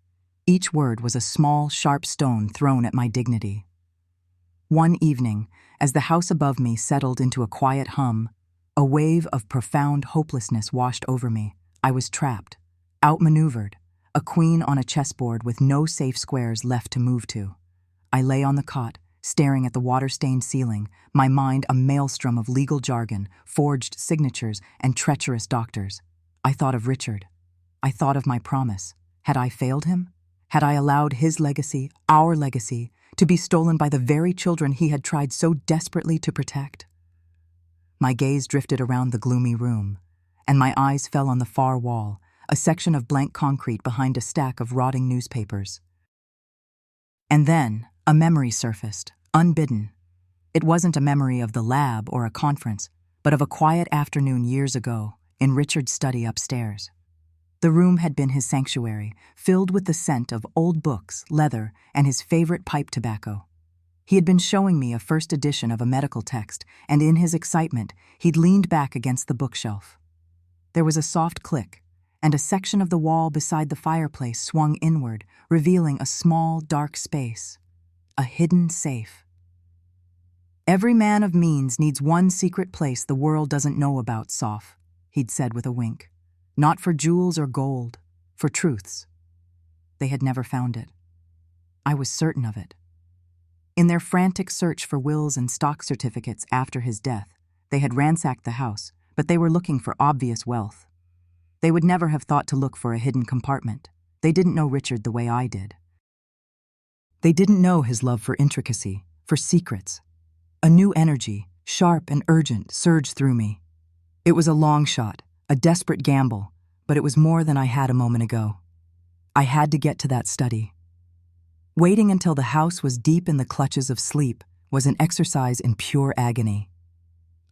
Each word was a small, sharp stone thrown at my dignity. One evening, as the house above me settled into a quiet hum, a wave of profound hopelessness washed over me. I was trapped, outmaneuvered, a queen on a chessboard with no safe squares left to move to. I lay on the cot, staring at the water-stained ceiling, my mind a maelstrom of legal jargon, forged signatures, and treacherous doctors. I thought of Richard. I thought of my promise. Had I failed him? Had I allowed his legacy, our legacy, to be stolen by the very children he had tried so desperately to protect? My gaze drifted around the gloomy room, and my eyes fell on the far wall, a section of blank concrete behind a stack of rotting newspapers. And then, a memory surfaced, unbidden. It wasn't a memory of the lab or a conference, but of a quiet afternoon years ago, in Richard's study upstairs. The room had been his sanctuary, filled with the scent of old books, leather, and his favorite pipe tobacco. He had been showing me a first edition of a medical text, and in his excitement, he'd leaned back against the bookshelf. There was a soft click, and a section of the wall beside the fireplace swung inward, revealing a small, dark space. A hidden safe. "Every man of means needs one secret place the world doesn't know about, Soph," he'd said with a wink. "Not for jewels or gold, for truths." They had never found it. I was certain of it. In their frantic search for wills and stock certificates after his death, they had ransacked the house, but they were looking for obvious wealth. They would never have thought to look for a hidden compartment. They didn't know Richard the way I did. They didn't know his love for intricacy, for secrets. A new energy, sharp and urgent, surged through me. It was a long shot, a desperate gamble, but it was more than I had a moment ago. I had to get to that study. Waiting until the house was deep in the clutches of sleep, was an exercise in pure agony.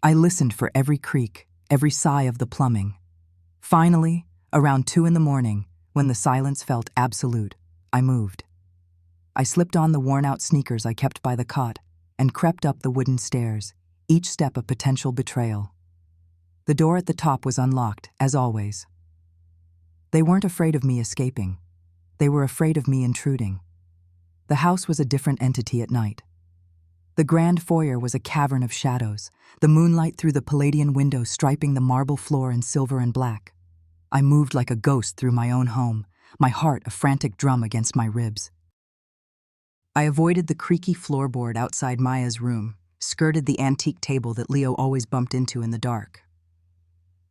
I listened for every creak, every sigh of the plumbing. Finally, around 2 in the morning, when the silence felt absolute, I moved. I slipped on the worn-out sneakers I kept by the cot and crept up the wooden stairs, each step a potential betrayal. The door at the top was unlocked, as always. They weren't afraid of me escaping. They were afraid of me intruding. The house was a different entity at night. The grand foyer was a cavern of shadows, the moonlight through the Palladian windows striping the marble floor in silver and black. I moved like a ghost through my own home, my heart a frantic drum against my ribs. I avoided the creaky floorboard outside Maya's room, skirted the antique table that Leo always bumped into in the dark.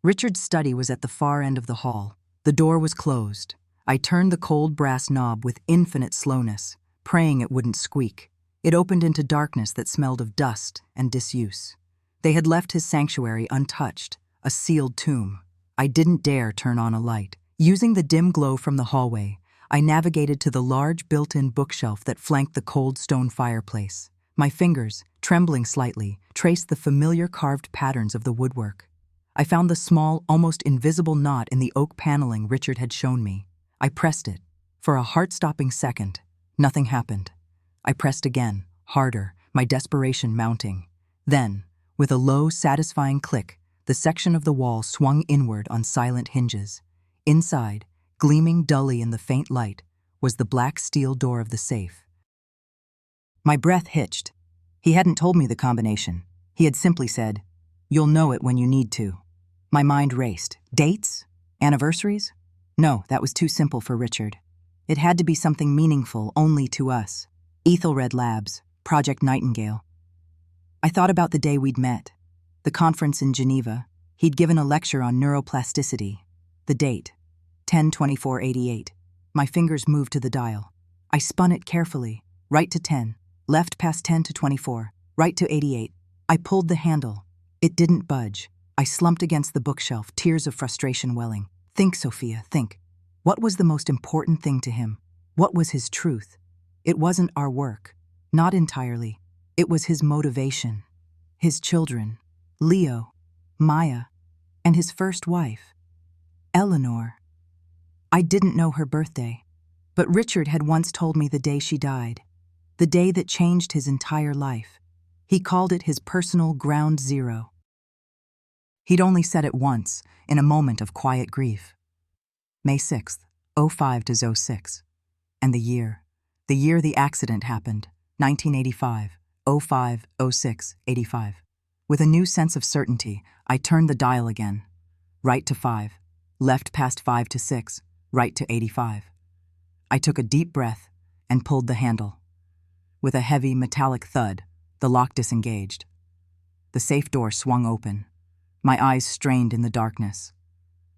Richard's study was at the far end of the hall. The door was closed. I turned the cold brass knob with infinite slowness, praying it wouldn't squeak. It opened into darkness that smelled of dust and disuse. They had left his sanctuary untouched, a sealed tomb. I didn't dare turn on a light. Using the dim glow from the hallway, I navigated to the large built-in bookshelf that flanked the cold stone fireplace. My fingers, trembling slightly, traced the familiar carved patterns of the woodwork. I found the small, almost invisible knot in the oak paneling Richard had shown me. I pressed it. For a heart-stopping second, nothing happened. I pressed again, harder, my desperation mounting. Then, with a low, satisfying click, the section of the wall swung inward on silent hinges. Inside, gleaming dully in the faint light, was the black steel door of the safe. My breath hitched. He hadn't told me the combination. He had simply said, "You'll know it when you need to." My mind raced. Dates? Anniversaries? No, that was too simple for Richard. It had to be something meaningful only to us. Ethelred Labs, Project Nightingale. I thought about the day we'd met. The conference in Geneva. He'd given a lecture on neuroplasticity. The date, 10/24/88. My fingers moved to the dial. I spun it carefully, right to 10, left past 10 to 24, right to 88. I pulled the handle. It didn't budge. I slumped against the bookshelf, tears of frustration welling. Think, Sophia, think. What was the most important thing to him? What was his truth? It wasn't our work. Not entirely. It was his motivation. His children. Leo. Maya. And his first wife. Eleanor. I didn't know her birthday, but Richard had once told me the day she died. The day that changed his entire life. He called it his personal ground zero. He'd only said it once, in a moment of quiet grief. May 6th, 05 to 06. And the year the accident happened, 1985, 05, 06, 85. With a new sense of certainty, I turned the dial again. Right to 5, left past 5 to 6, right to 85. I took a deep breath and pulled the handle. With a heavy, metallic thud, the lock disengaged. The safe door swung open. My eyes strained in the darkness.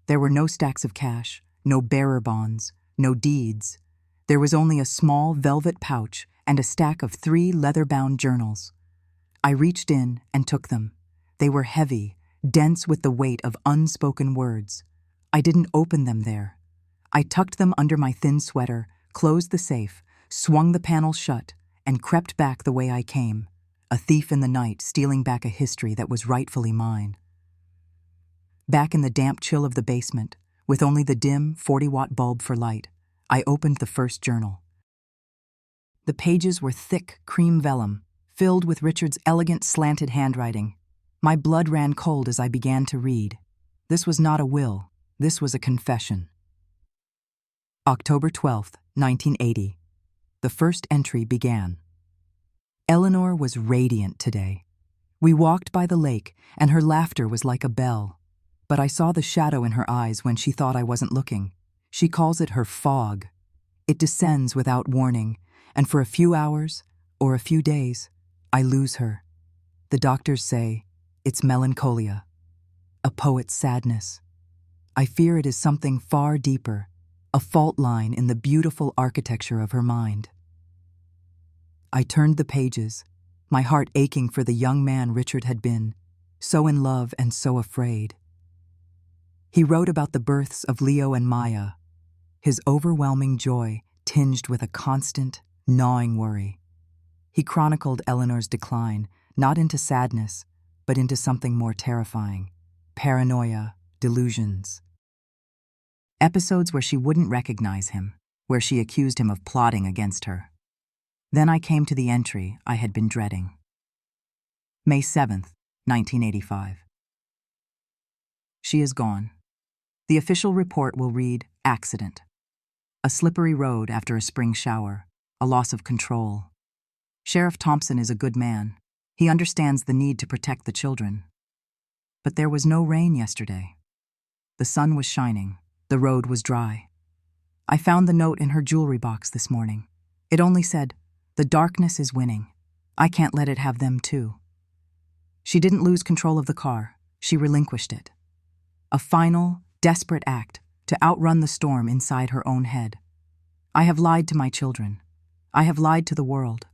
There were no stacks of cash, no bearer bonds, no deeds. There was only a small velvet pouch and a stack of 3 leather-bound journals. I reached in and took them. They were heavy, dense with the weight of unspoken words. I didn't open them there. I tucked them under my thin sweater, closed the safe, swung the panel shut, and crept back the way I came, a thief in the night stealing back a history that was rightfully mine. Back in the damp chill of the basement, with only the dim 40-watt bulb for light, I opened the first journal. The pages were thick cream vellum, filled with Richard's elegant slanted handwriting. My blood ran cold as I began to read. This was not a will. This was a confession. October 12th, 1980. The first entry began. Eleanor was radiant today. We walked by the lake, and her laughter was like a bell. But I saw the shadow in her eyes when she thought I wasn't looking. She calls it her fog. It descends without warning, and for a few hours, or a few days, I lose her. The doctors say it's melancholia, a poet's sadness. I fear it is something far deeper, a fault line in the beautiful architecture of her mind. I turned the pages, my heart aching for the young man Richard had been, so in love and so afraid. He wrote about the births of Leo and Maya, his overwhelming joy tinged with a constant, gnawing worry. He chronicled Eleanor's decline, not into sadness, but into something more terrifying: paranoia, delusions. Episodes where she wouldn't recognize him, where she accused him of plotting against her. Then I came to the entry I had been dreading. May 7th, 1985. She is gone. The official report will read accident. A slippery road after a spring shower, a loss of control. Sheriff Thompson is a good man. He understands the need to protect the children. But there was no rain yesterday. The sun was shining. The road was dry. I found the note in her jewelry box this morning. It only said, "The darkness is winning. I can't let it have them too." She didn't lose control of the car. She relinquished it. A final, desperate act to outrun the storm inside her own head. I have lied to my children. I have lied to the world.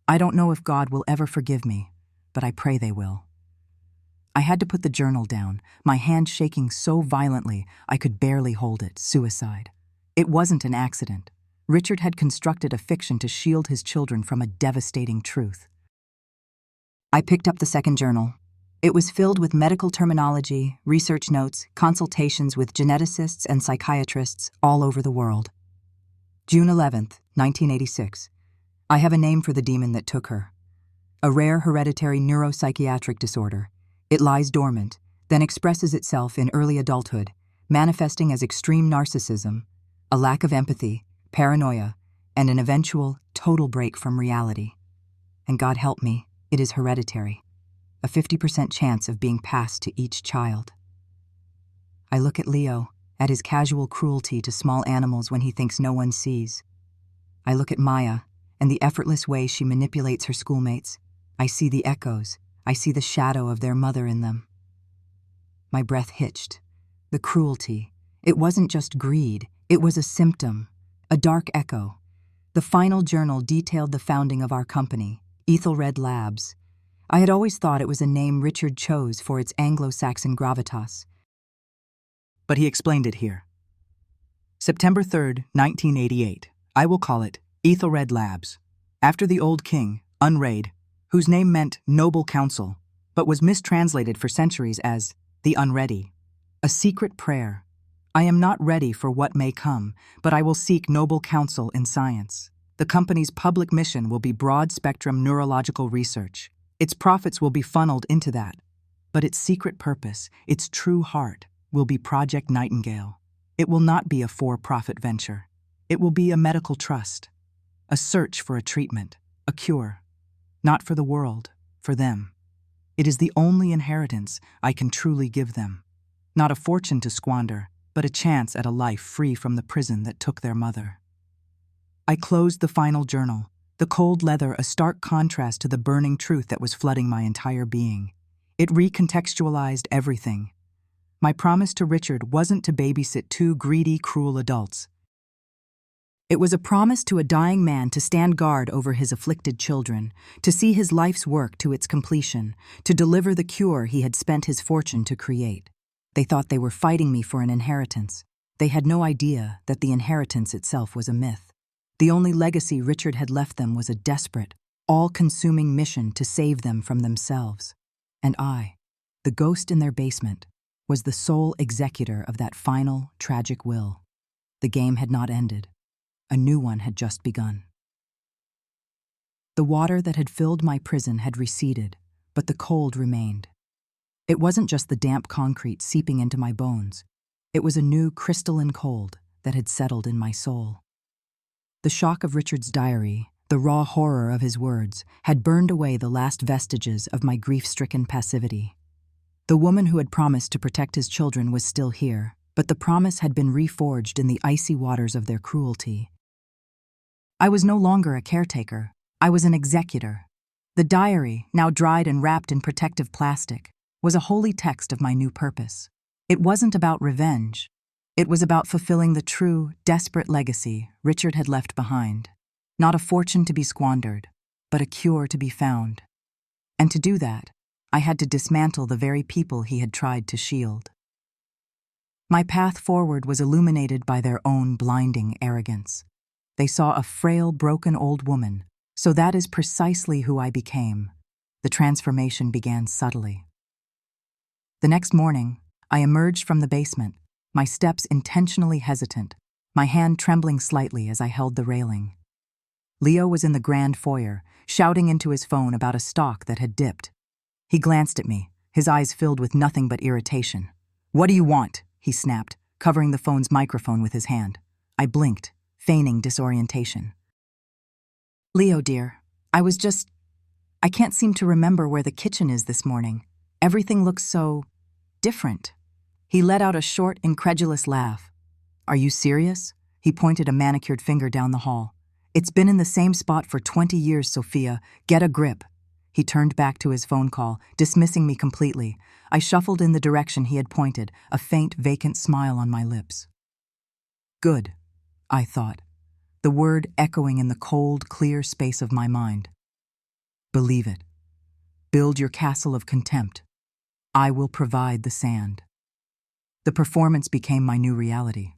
I don't know if God will ever forgive me, but I pray they will. I had to put the journal down, my hand shaking so violently I could barely hold it. Suicide. It wasn't an accident. Richard had constructed a fiction to shield his children from a devastating truth. I picked up the second journal. It was filled with medical terminology, research notes, consultations with geneticists and psychiatrists all over the world. June 11th, 1986. I have a name for the demon that took her. A rare hereditary neuropsychiatric disorder. It lies dormant, then expresses itself in early adulthood, manifesting as extreme narcissism, a lack of empathy, paranoia, and an eventual total break from reality. And God help me, it is hereditary. A 50% chance of being passed to each child. I look at Leo, at his casual cruelty to small animals when he thinks no one sees. I look at Maya, and the effortless way she manipulates her schoolmates. I see the echoes. I see the shadow of their mother in them. My breath hitched. The cruelty. It wasn't just greed. It was a symptom, a dark echo. The final journal detailed the founding of our company, Ethelred Labs. I had always thought it was a name Richard chose for its Anglo-Saxon gravitas. But he explained it here. September 3rd, 1988. I will call it Ethelred Labs, after the old king, Unraid, whose name meant noble counsel, but was mistranslated for centuries as the unready. A secret prayer. I am not ready for what may come, but I will seek noble counsel in science. The company's public mission will be broad-spectrum neurological research. Its profits will be funneled into that. But its secret purpose, its true heart, will be Project Nightingale. It will not be a for-profit venture. It will be a medical trust. A search for a treatment, a cure. Not for the world, for them. It is the only inheritance I can truly give them. Not a fortune to squander, but a chance at a life free from the prison that took their mother. I closed the final journal, the cold leather a stark contrast to the burning truth that was flooding my entire being. It recontextualized everything. My promise to Richard wasn't to babysit two greedy, cruel adults. It was a promise to a dying man to stand guard over his afflicted children, to see his life's work to its completion, to deliver the cure he had spent his fortune to create. They thought they were fighting me for an inheritance. They had no idea that the inheritance itself was a myth. The only legacy Richard had left them was a desperate, all-consuming mission to save them from themselves. And I, the ghost in their basement, was the sole executor of that final, tragic will. The game had not ended. A new one had just begun. The water that had filled my prison had receded, but the cold remained. It wasn't just the damp concrete seeping into my bones. It was a new crystalline cold that had settled in my soul. The shock of Richard's diary, the raw horror of his words, had burned away the last vestiges of my grief-stricken passivity. The woman who had promised to protect his children was still here, but the promise had been reforged in the icy waters of their cruelty. I was no longer a caretaker. I was an executor. The diary, now dried and wrapped in protective plastic, was a holy text of my new purpose. It wasn't about revenge. It was about fulfilling the true, desperate legacy Richard had left behind. Not a fortune to be squandered, but a cure to be found. And to do that, I had to dismantle the very people he had tried to shield. My path forward was illuminated by their own blinding arrogance. They saw a frail, broken old woman, So that is precisely who I became. The transformation began subtly. The next morning, I emerged from the basement, my steps intentionally hesitant, my hand trembling slightly as I held the railing. Leo was in the grand foyer, shouting into his phone about a stock that had dipped. He glanced at me, his eyes filled with nothing but irritation. "What do you want?" he snapped, covering the phone's microphone with his hand. I blinked, feigning disorientation. "Leo, dear, I can't seem to remember where the kitchen is this morning. Everything looks so different." He let out a short, incredulous laugh. "Are you serious?" He pointed a manicured finger down the hall. "It's been in the same spot for 20 years, Sophia. Get a grip." He turned back to his phone call, dismissing me completely. I shuffled in the direction he had pointed, a faint, vacant smile on my lips. Good, I thought, the word echoing in the cold, clear space of my mind. Believe it. Build your castle of contempt. I will provide the sand. The performance became my new reality.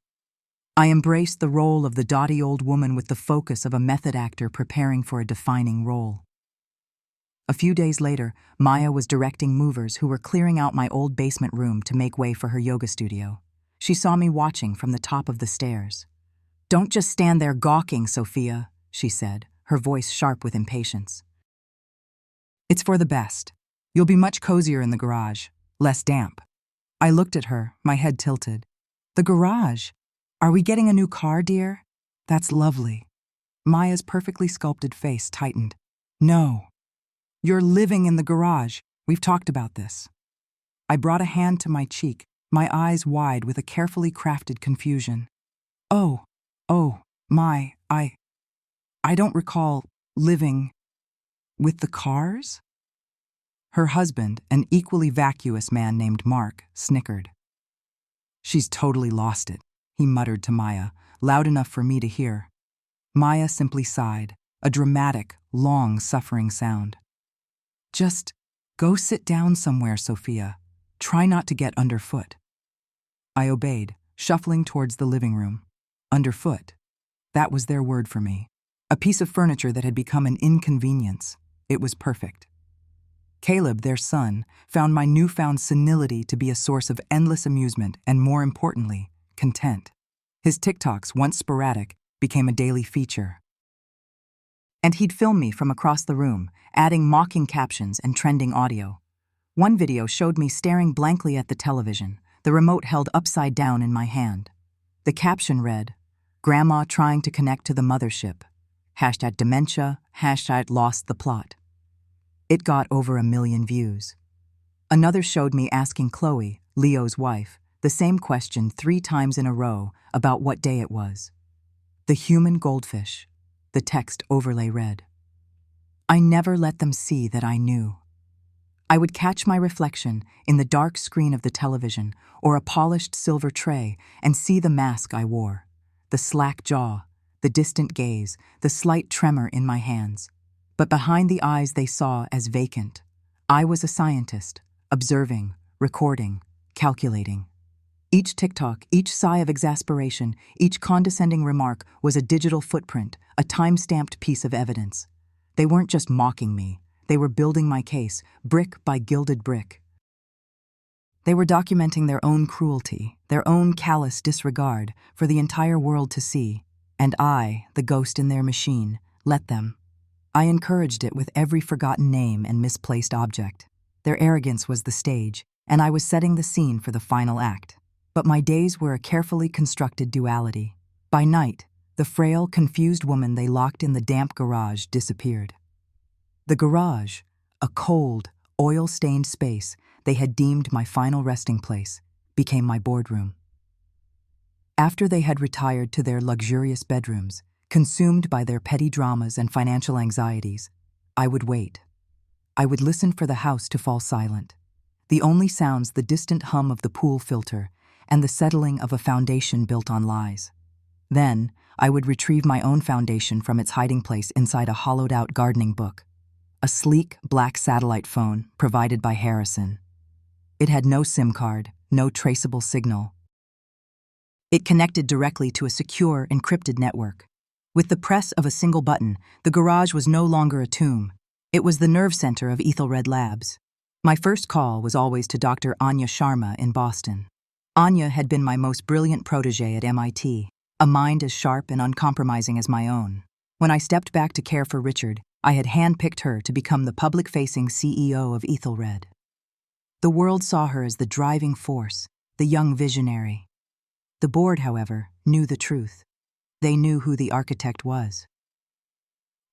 I embraced the role of the dotty old woman with the focus of a method actor preparing for a defining role. A few days later, Maya was directing movers who were clearing out my old basement room to make way for her yoga studio. She saw me watching from the top of the stairs. "Don't just stand there gawking, Sophia," she said, her voice sharp with impatience. "It's for the best. You'll be much cozier in the garage, less damp." I looked at her, my head tilted. "The garage? Are we getting a new car, dear? That's lovely." Maya's perfectly sculpted face tightened. "No. You're living in the garage. We've talked about this." I brought a hand to my cheek, my eyes wide with a carefully crafted confusion. Oh, I don't recall living with the cars?" Her husband, an equally vacuous man named Mark, snickered. "She's totally lost it," he muttered to Maya, loud enough for me to hear. Maya simply sighed, a dramatic, long, suffering sound. "Just go sit down somewhere, Sophia. Try not to get underfoot." I obeyed, shuffling towards the living room. Underfoot. That was their word for me. A piece of furniture that had become an inconvenience. It was perfect. Caleb, their son, found my newfound senility to be a source of endless amusement and, more importantly, content. His TikToks, once sporadic, became a daily feature. And he'd film me from across the room, adding mocking captions and trending audio. One video showed me staring blankly at the television, the remote held upside down in my hand. The caption read, "Grandma trying to connect to the mothership. #dementia, #lost the plot." It got over 1 million views. Another showed me asking Chloe, Leo's wife, the same question 3 times in a row about what day it was. "The human goldfish," the text overlay read. I never let them see that I knew. I would catch my reflection in the dark screen of the television or a polished silver tray and see the mask I wore, the slack jaw, the distant gaze, the slight tremor in my hands. But behind the eyes they saw as vacant, I was a scientist, observing, recording, calculating. Each TikTok, each sigh of exasperation, each condescending remark was a digital footprint, a time-stamped piece of evidence. They weren't just mocking me. They were building my case, brick by gilded brick. They were documenting their own cruelty, their own callous disregard for the entire world to see. And I, the ghost in their machine, let them. I encouraged it with every forgotten name and misplaced object. Their arrogance was the stage, and I was setting the scene for the final act. But my days were a carefully constructed duality. By night, the frail, confused woman they locked in the damp garage disappeared. The garage, a cold, oil-stained space they had deemed my final resting place, became my boardroom. After they had retired to their luxurious bedrooms, consumed by their petty dramas and financial anxieties, I would wait. I would listen for the house to fall silent. The only sounds the distant hum of the pool filter and the settling of a foundation built on lies. Then, I would retrieve my own foundation from its hiding place inside a hollowed-out gardening book. A sleek, black satellite phone provided by Harrison. It had no SIM card, no traceable signal. It connected directly to a secure, encrypted network. With the press of a single button, the garage was no longer a tomb. It was the nerve center of Ethelred Labs. My first call was always to Dr. Anya Sharma in Boston. Anya had been my most brilliant protege at MIT, a mind as sharp and uncompromising as my own. When I stepped back to care for Richard, I had handpicked her to become the public-facing CEO of Ethelred. The world saw her as the driving force, the young visionary. The board, however, knew the truth. They knew who the architect was.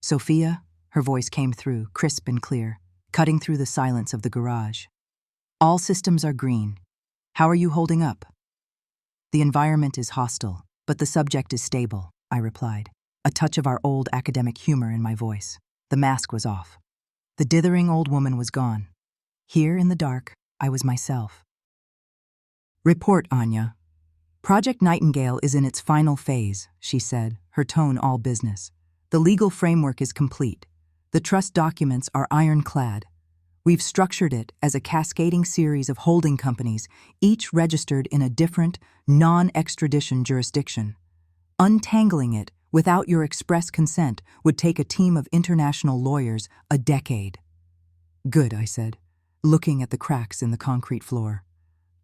Sophia, her voice came through, crisp and clear, cutting through the silence of the garage. All systems are green. How are you holding up? The environment is hostile, but the subject is stable, I replied, a touch of our old academic humor in my voice. The mask was off. The dithering old woman was gone. Here in the dark, I was myself. Report, Anya. Project Nightingale is in its final phase, she said, her tone all business. The legal framework is complete. The trust documents are ironclad. We've structured it as a cascading series of holding companies, each registered in a different, non-extradition jurisdiction. Untangling it without your express consent would take a team of international lawyers a decade. Good, I said, looking at the cracks in the concrete floor.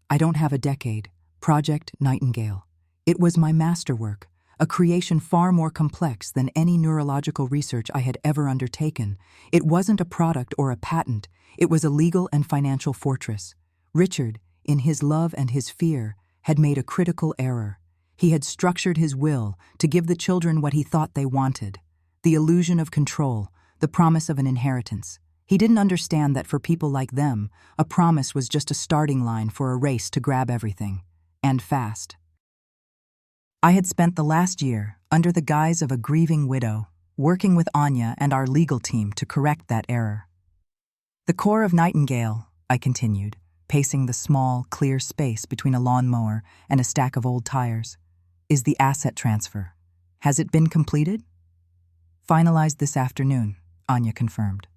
I don't have a decade. Project Nightingale. It was my masterwork, a creation far more complex than any neurological research I had ever undertaken. It wasn't a product or a patent. It was a legal and financial fortress. Richard, in his love and his fear, had made a critical error. He had structured his will to give the children what he thought they wanted, the illusion of control, the promise of an inheritance. He didn't understand that for people like them, a promise was just a starting line for a race to grab everything. And fast. I had spent the last year, under the guise of a grieving widow, working with Anya and our legal team to correct that error. The core of Nightingale, I continued, pacing the small, clear space between a lawnmower and a stack of old tires, is the asset transfer. Has it been completed? Finalized this afternoon, Anya confirmed.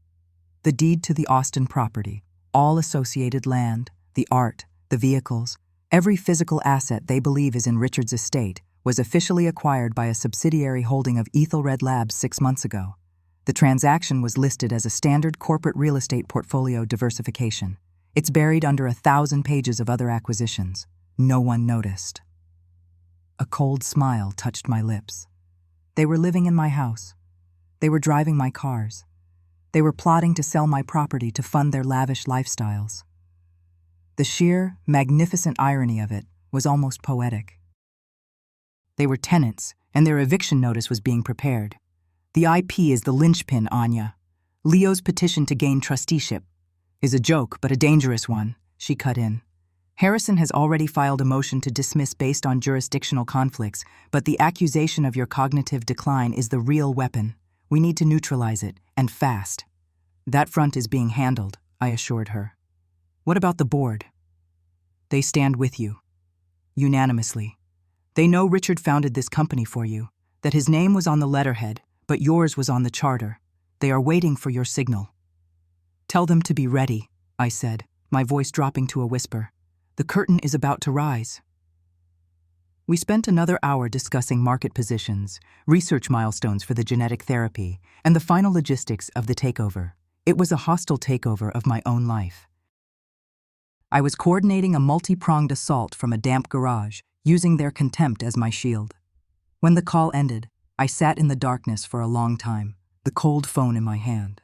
The deed to the Austin property, all associated land, the art, the vehicles, every physical asset they believe is in Richard's estate was officially acquired by a subsidiary holding of Ethelred Labs 6 months ago. The transaction was listed as a standard corporate real estate portfolio diversification. It's buried under 1,000 pages of other acquisitions. No one noticed. A cold smile touched my lips. They were living in my house. They were driving my cars. They were plotting to sell my property to fund their lavish lifestyles. The sheer, magnificent irony of it was almost poetic. They were tenants, and their eviction notice was being prepared. The IP is the linchpin, Anya. Leo's petition to gain trusteeship is a joke, but a dangerous one, she cut in. Harrison has already filed a motion to dismiss based on jurisdictional conflicts, but the accusation of your cognitive decline is the real weapon. We need to neutralize it, and fast. That front is being handled, I assured her. What about the board? They stand with you. Unanimously. They know Richard founded this company for you, that his name was on the letterhead, but yours was on the charter. They are waiting for your signal. Tell them to be ready, I said, my voice dropping to a whisper. The curtain is about to rise. We spent another hour discussing market positions, research milestones for the genetic therapy, and the final logistics of the takeover. It was a hostile takeover of my own life. I was coordinating a multi-pronged assault from a damp garage, using their contempt as my shield. When the call ended, I sat in the darkness for a long time, the cold phone in my hand.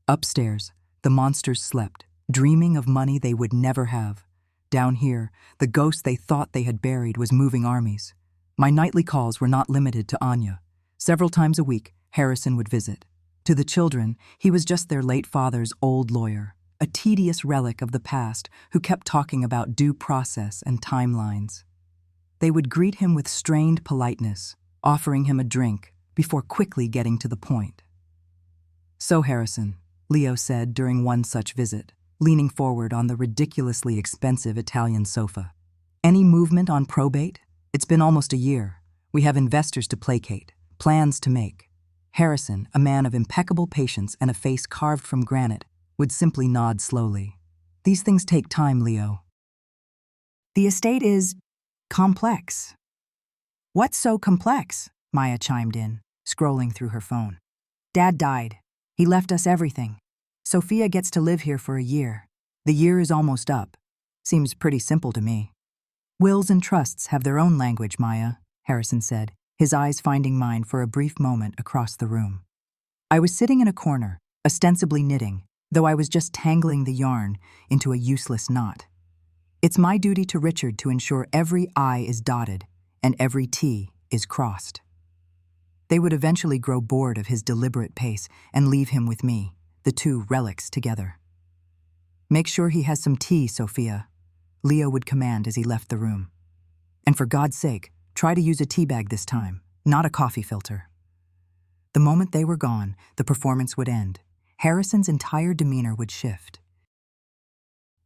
Upstairs, the monsters slept, dreaming of money they would never have. Down here, the ghost they thought they had buried was moving armies. My nightly calls were not limited to Anya. Several times a week, Harrison would visit. To the children, he was just their late father's old lawyer, a tedious relic of the past who kept talking about due process and timelines. They would greet him with strained politeness, offering him a drink before quickly getting to the point. So, Harrison, Leo said during one such visit, leaning forward on the ridiculously expensive Italian sofa. Any movement on probate? It's been almost a year. We have investors to placate, plans to make. Harrison, a man of impeccable patience and a face carved from granite, would simply nod slowly. These things take time, Leo. The estate is complex. What's so complex? Maya chimed in. scrolling through her phone. Dad died. He left us everything. Sophia gets to live here for a year. The year is almost up. Seems pretty simple to me. Wills and trusts have their own language, Maya, Harrison said, his eyes finding mine for a brief moment across the room. I was sitting in a corner, ostensibly knitting, though I was just tangling the yarn into a useless knot. It's my duty to Richard to ensure every I is dotted and every T is crossed. They would eventually grow bored of his deliberate pace and leave him with me, the two relics together. Make sure he has some tea, Sophia, Leo would command as he left the room. And for God's sake, try to use a tea bag this time, not a coffee filter. The moment they were gone, the performance would end. Harrison's entire demeanor would shift.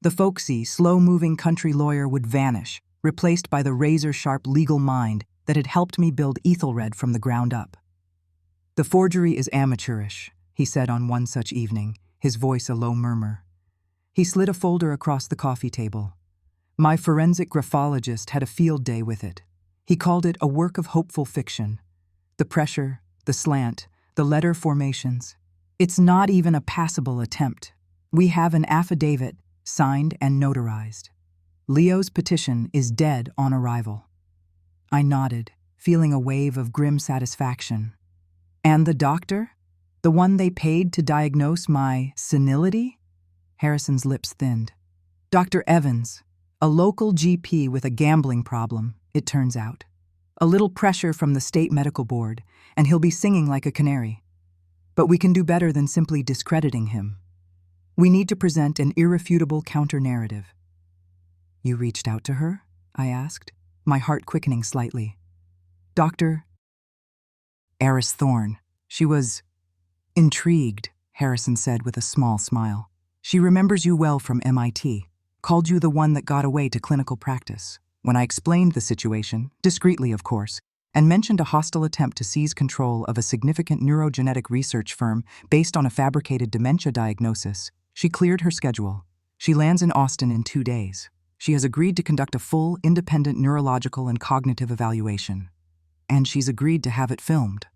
The folksy, slow-moving country lawyer would vanish, replaced by the razor-sharp legal mind that had helped me build Ethelred from the ground up. The forgery is amateurish, he said on one such evening, his voice a low murmur. He slid a folder across the coffee table. My forensic graphologist had a field day with it. He called it a work of hopeful fiction. The pressure, the slant, the letter formations. It's not even a passable attempt. We have an affidavit, signed and notarized. Leo's petition is dead on arrival. I nodded, feeling a wave of grim satisfaction. And the doctor? The one they paid to diagnose my senility? Harrison's lips thinned. Dr. Evans, a local GP with a gambling problem, it turns out. A little pressure from the state medical board, and he'll be singing like a canary. But we can do better than simply discrediting him. We need to present an irrefutable counter-narrative. You reached out to her? I asked, my heart quickening slightly. Dr. Eris Thorne. She was intrigued, Harrison said with a small smile. She remembers you well from MIT, called you the one that got away to clinical practice. When I explained the situation, discreetly of course, and mentioned a hostile attempt to seize control of a significant neurogenetic research firm based on a fabricated dementia diagnosis, she cleared her schedule. She lands in Austin in 2 days. She has agreed to conduct a full, independent neurological and cognitive evaluation. And she's agreed to have it filmed.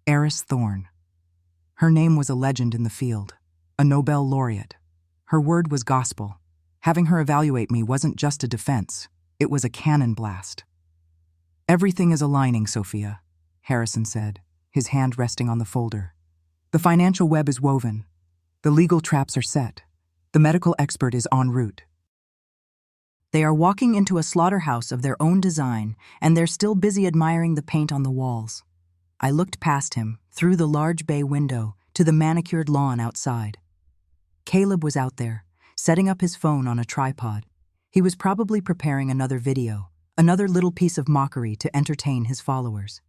Eris Thorne. Her name was a legend in the field, a Nobel laureate. Her word was gospel. Having her evaluate me wasn't just a defense, it was a cannon blast. Everything is aligning, Sophia, Harrison said, his hand resting on the folder. The financial web is woven. The legal traps are set. The medical expert is en route. They are walking into a slaughterhouse of their own design, and they're still busy admiring the paint on the walls. I looked past him, through the large bay window, to the manicured lawn outside. Caleb was out there, setting up his phone on a tripod. He was probably preparing another video, another little piece of mockery to entertain his followers.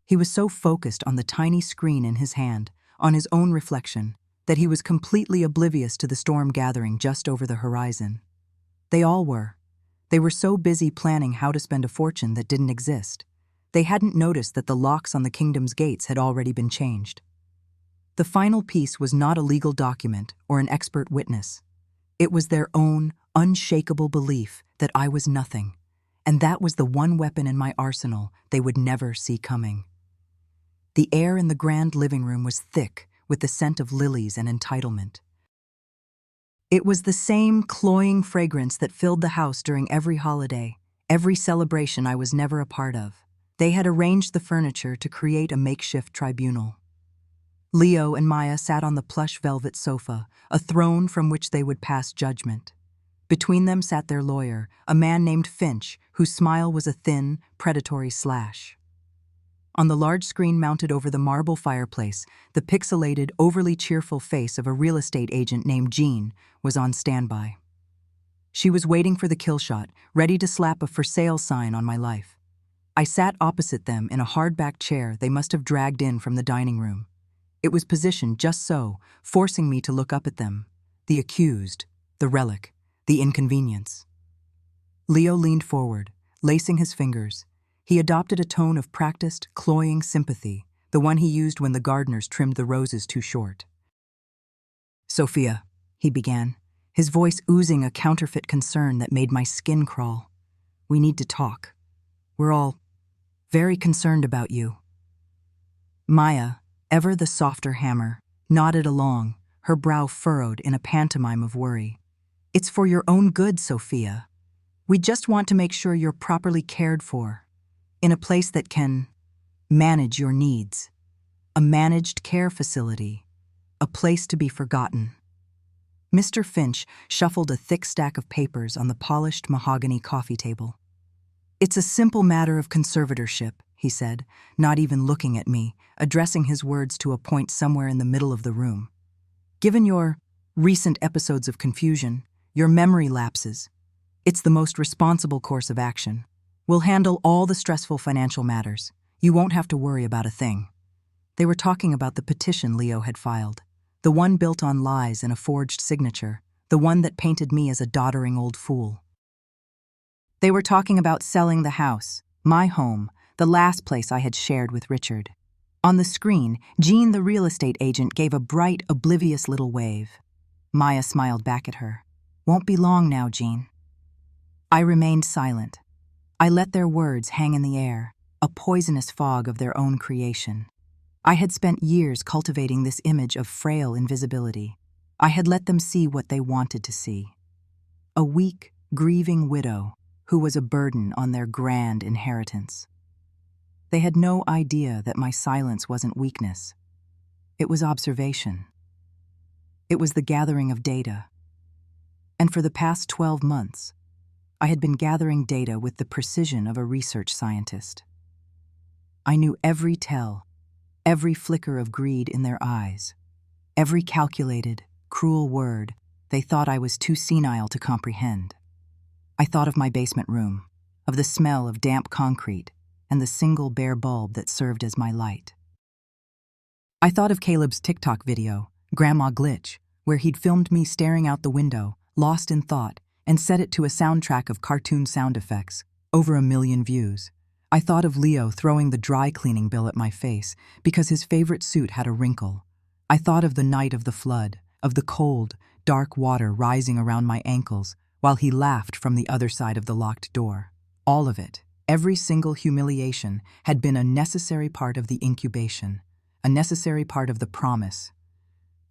He was so focused on the tiny screen in his hand, on his own reflection, that he was completely oblivious to the storm gathering just over the horizon. They all were. They were so busy planning how to spend a fortune that didn't exist. They hadn't noticed that the locks on the kingdom's gates had already been changed. The final piece was not a legal document or an expert witness. It was their own, unshakable belief that I was nothing, and that was the one weapon in my arsenal they would never see coming. The air in the grand living room was thick with the scent of lilies and entitlement. It was the same cloying fragrance that filled the house during every holiday, every celebration I was never a part of. They had arranged the furniture to create a makeshift tribunal. Leo and Maya sat on the plush velvet sofa, a throne from which they would pass judgment. Between them sat their lawyer, a man named Finch, whose smile was a thin, predatory slash. On the large screen mounted over the marble fireplace, the pixelated, overly cheerful face of a real estate agent named Jean was on standby. She was waiting for the kill shot, ready to slap a for sale sign on my life. I sat opposite them in a hardback chair they must have dragged in from the dining room. It was positioned just so, forcing me to look up at them. The accused, the relic, the inconvenience. Leo leaned forward, lacing his fingers. He adopted a tone of practiced, cloying sympathy, the one he used when the gardeners trimmed the roses too short. Sophia, he began, his voice oozing a counterfeit concern that made my skin crawl. We need to talk. We're all very concerned about you. Maya, ever the softer hammer, nodded along, her brow furrowed in a pantomime of worry. It's for your own good, Sophia. We just want to make sure you're properly cared for, in a place that can manage your needs. A managed care facility, a place to be forgotten. Mr. Finch shuffled a thick stack of papers on the polished mahogany coffee table. It's a simple matter of conservatorship, he said, not even looking at me, addressing his words to a point somewhere in the middle of the room. Given your recent episodes of confusion, your memory lapses, it's the most responsible course of action. We'll handle all the stressful financial matters. You won't have to worry about a thing. They were talking about the petition Leo had filed, the one built on lies and a forged signature, the one that painted me as a doddering old fool. They were talking about selling the house, my home, the last place I had shared with Richard. On the screen, Jean, the real estate agent, gave a bright, oblivious little wave. Maya smiled back at her. Won't be long now, Jean. I remained silent. I let their words hang in the air, a poisonous fog of their own creation. I had spent years cultivating this image of frail invisibility. I had let them see what they wanted to see. A weak, grieving widow who was a burden on their grand inheritance. They had no idea that my silence wasn't weakness. It was observation. It was the gathering of data. And for the past 12 months, I had been gathering data with the precision of a research scientist. I knew every tell, every flicker of greed in their eyes, every calculated, cruel word they thought I was too senile to comprehend. I thought of my basement room, of the smell of damp concrete, and the single bare bulb that served as my light. I thought of Caleb's TikTok video, Grandma Glitch, where he'd filmed me staring out the window, lost in thought, and set it to a soundtrack of cartoon sound effects, over 1 million views. I thought of Leo throwing the dry cleaning bill at my face because his favorite suit had a wrinkle. I thought of the night of the flood, of the cold, dark water rising around my ankles while he laughed from the other side of the locked door. All of it, every single humiliation, had been a necessary part of the incubation, a necessary part of the promise.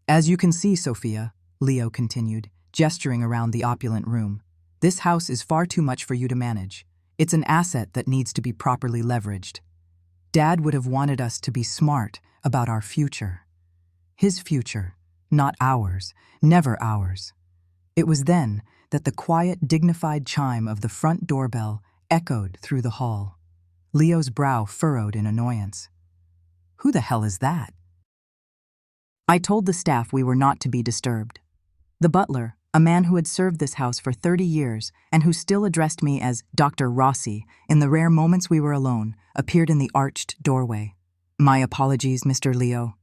As you can see, Sophia, Leo continued, gesturing around the opulent room, this house is far too much for you to manage. It's an asset that needs to be properly leveraged. Dad would have wanted us to be smart about our future. His future, not ours, never ours. It was then that the quiet, dignified chime of the front doorbell echoed through the hall. Leo's brow furrowed in annoyance. Who the hell is that? I told the staff we were not to be disturbed. The butler, a man who had served this house for 30 years and who still addressed me as Dr. Rossi in the rare moments we were alone, appeared in the arched doorway. My apologies, Mr. Leo.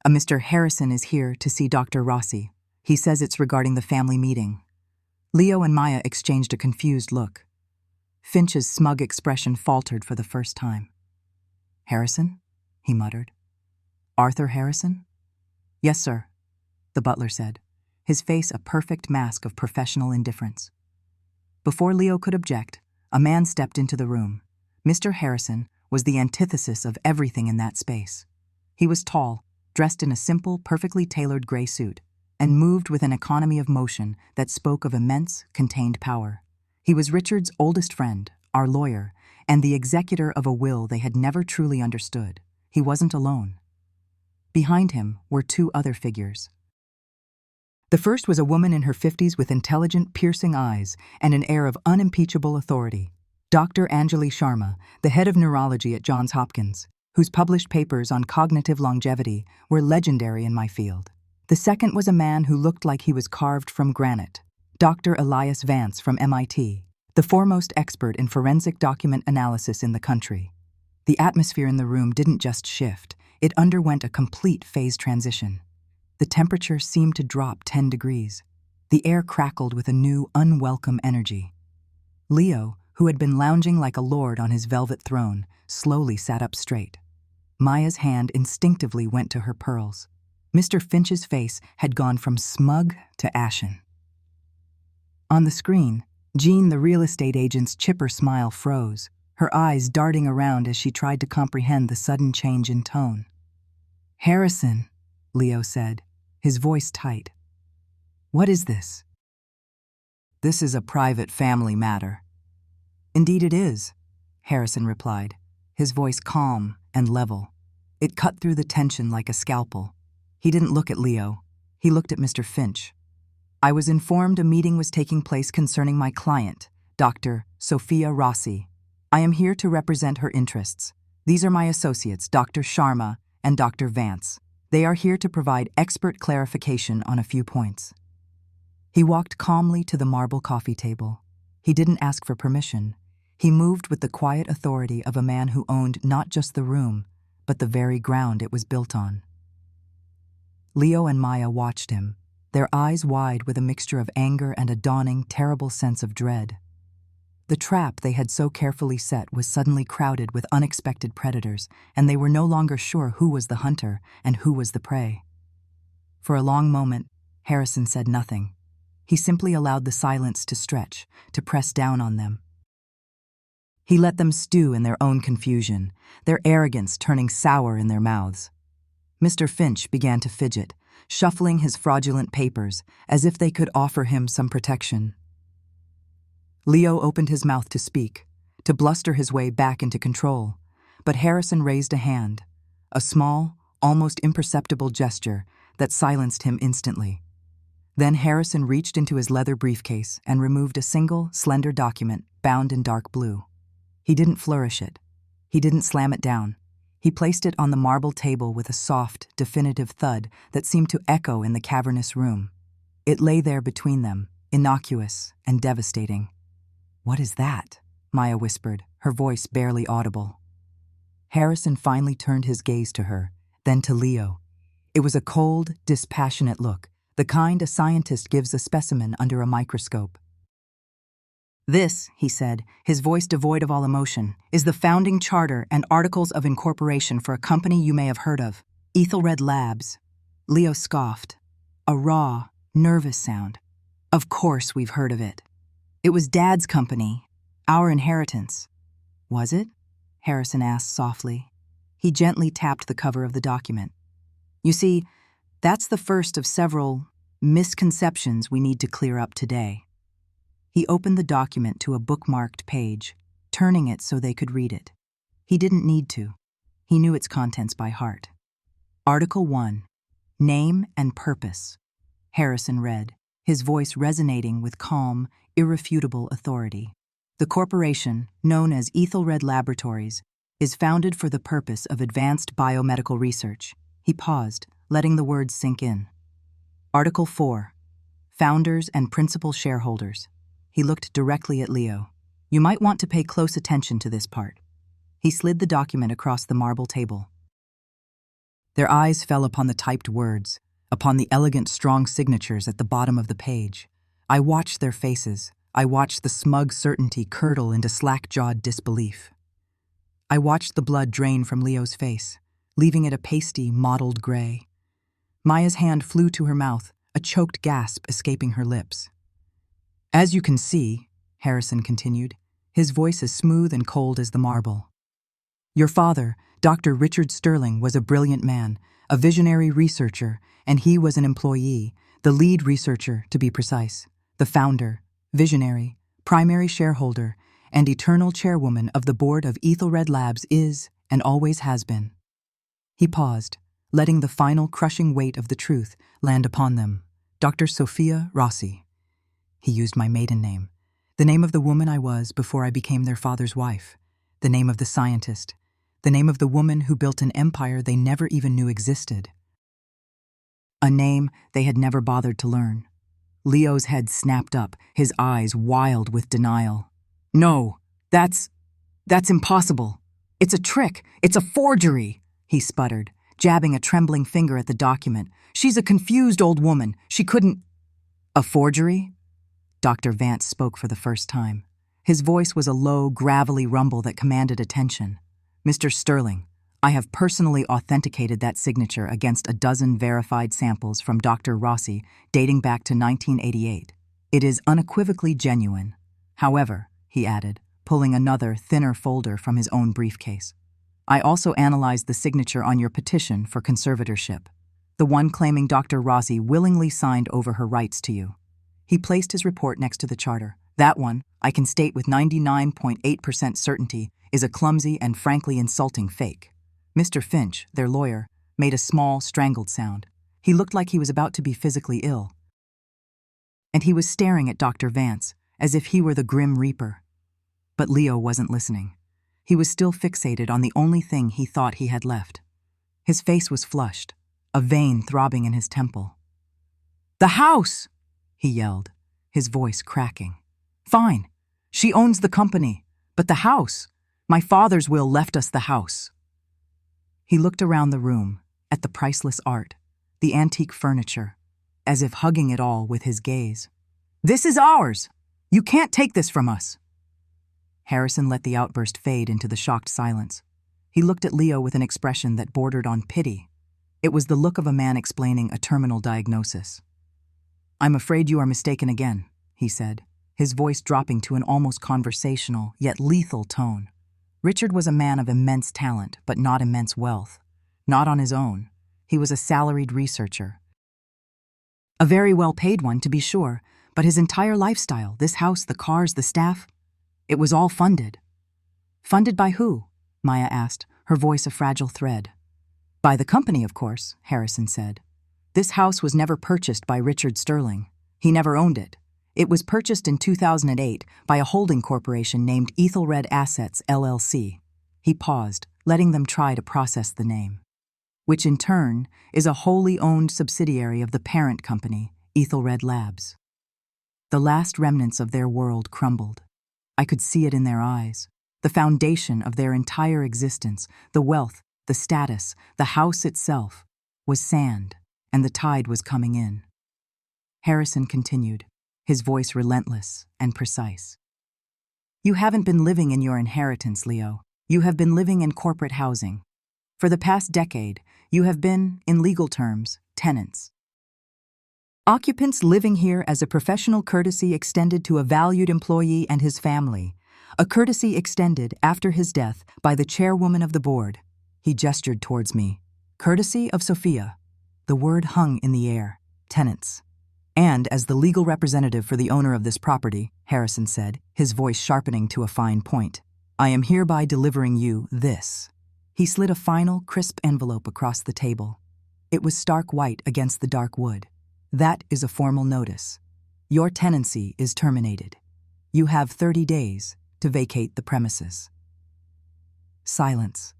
A Mr. Harrison is here to see Dr. Rossi. He says it's regarding the family meeting. Leo and Maya exchanged a confused look. Finch's smug expression faltered for the first time. Harrison? He muttered. Arthur Harrison? Yes, sir, the butler said, his face a perfect mask of professional indifference. Before Leo could object, a man stepped into the room. Mr. Harrison was the antithesis of everything in that space. He was tall, dressed in a simple, perfectly tailored gray suit, and moved with an economy of motion that spoke of immense, contained power. He was Richard's oldest friend, our lawyer, and the executor of a will they had never truly understood. He wasn't alone. Behind him were 2 other figures. The first was a woman in her 50s with intelligent, piercing eyes and an air of unimpeachable authority. Dr. Anjali Sharma, the head of neurology at Johns Hopkins, whose published papers on cognitive longevity were legendary in my field. The second was a man who looked like he was carved from granite, Dr. Elias Vance from MIT, the foremost expert in forensic document analysis in the country. The atmosphere in the room didn't just shift, it underwent a complete phase transition. The temperature seemed to drop 10 degrees. The air crackled with a new, unwelcome energy. Leo, who had been lounging like a lord on his velvet throne, slowly sat up straight. Maya's hand instinctively went to her pearls. Mr. Finch's face had gone from smug to ashen. On the screen, Jean, the real estate agent's chipper smile froze, her eyes darting around as she tried to comprehend the sudden change in tone. "Harrison," Leo said, his voice tight. "What is this?" "This is a private family matter." "Indeed it is," Harrison replied, his voice calm and level. It cut through the tension like a scalpel. He didn't look at Leo. He looked at Mr. Finch. "I was informed a meeting was taking place concerning my client, Dr. Sophia Rossi. I am here to represent her interests. These are my associates, Dr. Sharma and Dr. Vance. They are here to provide expert clarification on a few points." He walked calmly to the marble coffee table. He didn't ask for permission. He moved with the quiet authority of a man who owned not just the room, but the very ground it was built on. Leo and Maya watched him, their eyes wide with a mixture of anger and a dawning, terrible sense of dread. The trap they had so carefully set was suddenly crowded with unexpected predators, and they were no longer sure who was the hunter and who was the prey. For a long moment, Harrison said nothing. He simply allowed the silence to stretch, to press down on them. He let them stew in their own confusion, their arrogance turning sour in their mouths. Mr. Finch began to fidget, shuffling his fraudulent papers as if they could offer him some protection. Leo opened his mouth to speak, to bluster his way back into control, but Harrison raised a hand, a small, almost imperceptible gesture that silenced him instantly. Then Harrison reached into his leather briefcase and removed a single, slender document bound in dark blue. He didn't flourish it. He didn't slam it down. He placed it on the marble table with a soft, definitive thud that seemed to echo in the cavernous room. It lay there between them, innocuous and devastating. "What is that?" Maya whispered, her voice barely audible. Harrison finally turned his gaze to her, then to Leo. It was a cold, dispassionate look, the kind a scientist gives a specimen under a microscope. "This," he said, his voice devoid of all emotion, "is the founding charter and articles of incorporation for a company you may have heard of, Ethelred Labs." Leo scoffed, a raw, nervous sound. "Of course we've heard of it. It was Dad's company, our inheritance." "Was it?" Harrison asked softly. He gently tapped the cover of the document. "You see, that's the first of several misconceptions we need to clear up today." He opened the document to a bookmarked page, turning it so they could read it. He didn't need to. He knew its contents by heart. Article 1, Name and Purpose. Harrison read, his voice resonating with calm, irrefutable authority. "The corporation, known as Ethelred Laboratories, is founded for the purpose of advanced biomedical research." He paused, letting the words sink in. Article 4, Founders and Principal Shareholders. He looked directly at Leo. "You might want to pay close attention to this part." He slid the document across the marble table. Their eyes fell upon the typed words, upon the elegant, strong signatures at the bottom of the page. I watched their faces. I watched the smug certainty curdle into slack-jawed disbelief. I watched the blood drain from Leo's face, leaving it a pasty, mottled gray. Maya's hand flew to her mouth, a choked gasp escaping her lips. "As you can see," Harrison continued, his voice as smooth and cold as the marble, "your father, Dr. Richard Sterling, was a brilliant man, a visionary researcher, and he was an employee, the lead researcher, to be precise, the founder, visionary, primary shareholder, and eternal chairwoman of the board of Ethelred Labs is, and always has been." He paused, letting the final crushing weight of the truth land upon them. "Dr. Sophia Rossi." He used my maiden name, the name of the woman I was before I became their father's wife, the name of the scientist, the name of the woman who built an empire they never even knew existed. A name they had never bothered to learn. Leo's head snapped up, his eyes wild with denial. "No, that's impossible. It's a trick. It's a forgery," he sputtered, jabbing a trembling finger at the document. "She's a confused old woman. She couldn't—" "A forgery?" Dr. Vance spoke for the first time. His voice was a low, gravelly rumble that commanded attention. "Mr. Sterling, I have personally authenticated that signature against a dozen verified samples from Dr. Rossi dating back to 1988. It is unequivocally genuine. However," he added, pulling another, thinner folder from his own briefcase, I also analyzed the signature on your petition for conservatorship, the one claiming Dr. Rossi willingly signed over her rights to you. He placed his report next to the charter. That one, I can state with 99.8% certainty, is a clumsy and frankly insulting fake. Mr. Finch, their lawyer, made a small, strangled sound. He looked like he was about to be physically ill. And he was staring at Dr. Vance, as if he were the Grim Reaper. But Leo wasn't listening. He was still fixated on the only thing he thought he had left. His face was flushed, a vein throbbing in his temple. "The house!" he yelled, his voice cracking. "Fine. She owns the company. But the house? My father's will left us the house." He looked around the room, at the priceless art, the antique furniture, as if hugging it all with his gaze. "This is ours! You can't take this from us!" Harrison let the outburst fade into the shocked silence. He looked at Leo with an expression that bordered on pity. It was the look of a man explaining a terminal diagnosis. "I'm afraid you are mistaken again," he said, his voice dropping to an almost conversational, yet lethal tone. Richard was a man of immense talent, but not immense wealth. Not on his own. He was a salaried researcher. A very well-paid one, to be sure, but his entire lifestyle, this house, the cars, the staff, it was all funded. "Funded by who?" Maya asked, her voice a fragile thread. "By the company, of course," Harrison said. "This house was never purchased by Richard Sterling. He never owned it. It was purchased in 2008 by a holding corporation named Ethelred Assets, LLC. He paused, letting them try to process the name. "Which in turn is a wholly owned subsidiary of the parent company, Ethelred Labs." The last remnants of their world crumbled. I could see it in their eyes. The foundation of their entire existence, the wealth, the status, the house itself, was sand, and the tide was coming in. Harrison continued, his voice relentless and precise. "You haven't been living in your inheritance, Leo. You have been living in corporate housing. For the past decade, you have been, in legal terms, tenants. Occupants living here as a professional courtesy extended to a valued employee and his family, a courtesy extended after his death by the chairwoman of the board." He gestured towards me. "Courtesy of Sophia." The word hung in the air. Tenants. "And as the legal representative for the owner of this property," Harrison said, his voice sharpening to a fine point, "I am hereby delivering you this." He slid a final, crisp envelope across the table. It was stark white against the dark wood. "That is a formal notice. Your tenancy is terminated. You have 30 days to vacate the premises." Silence.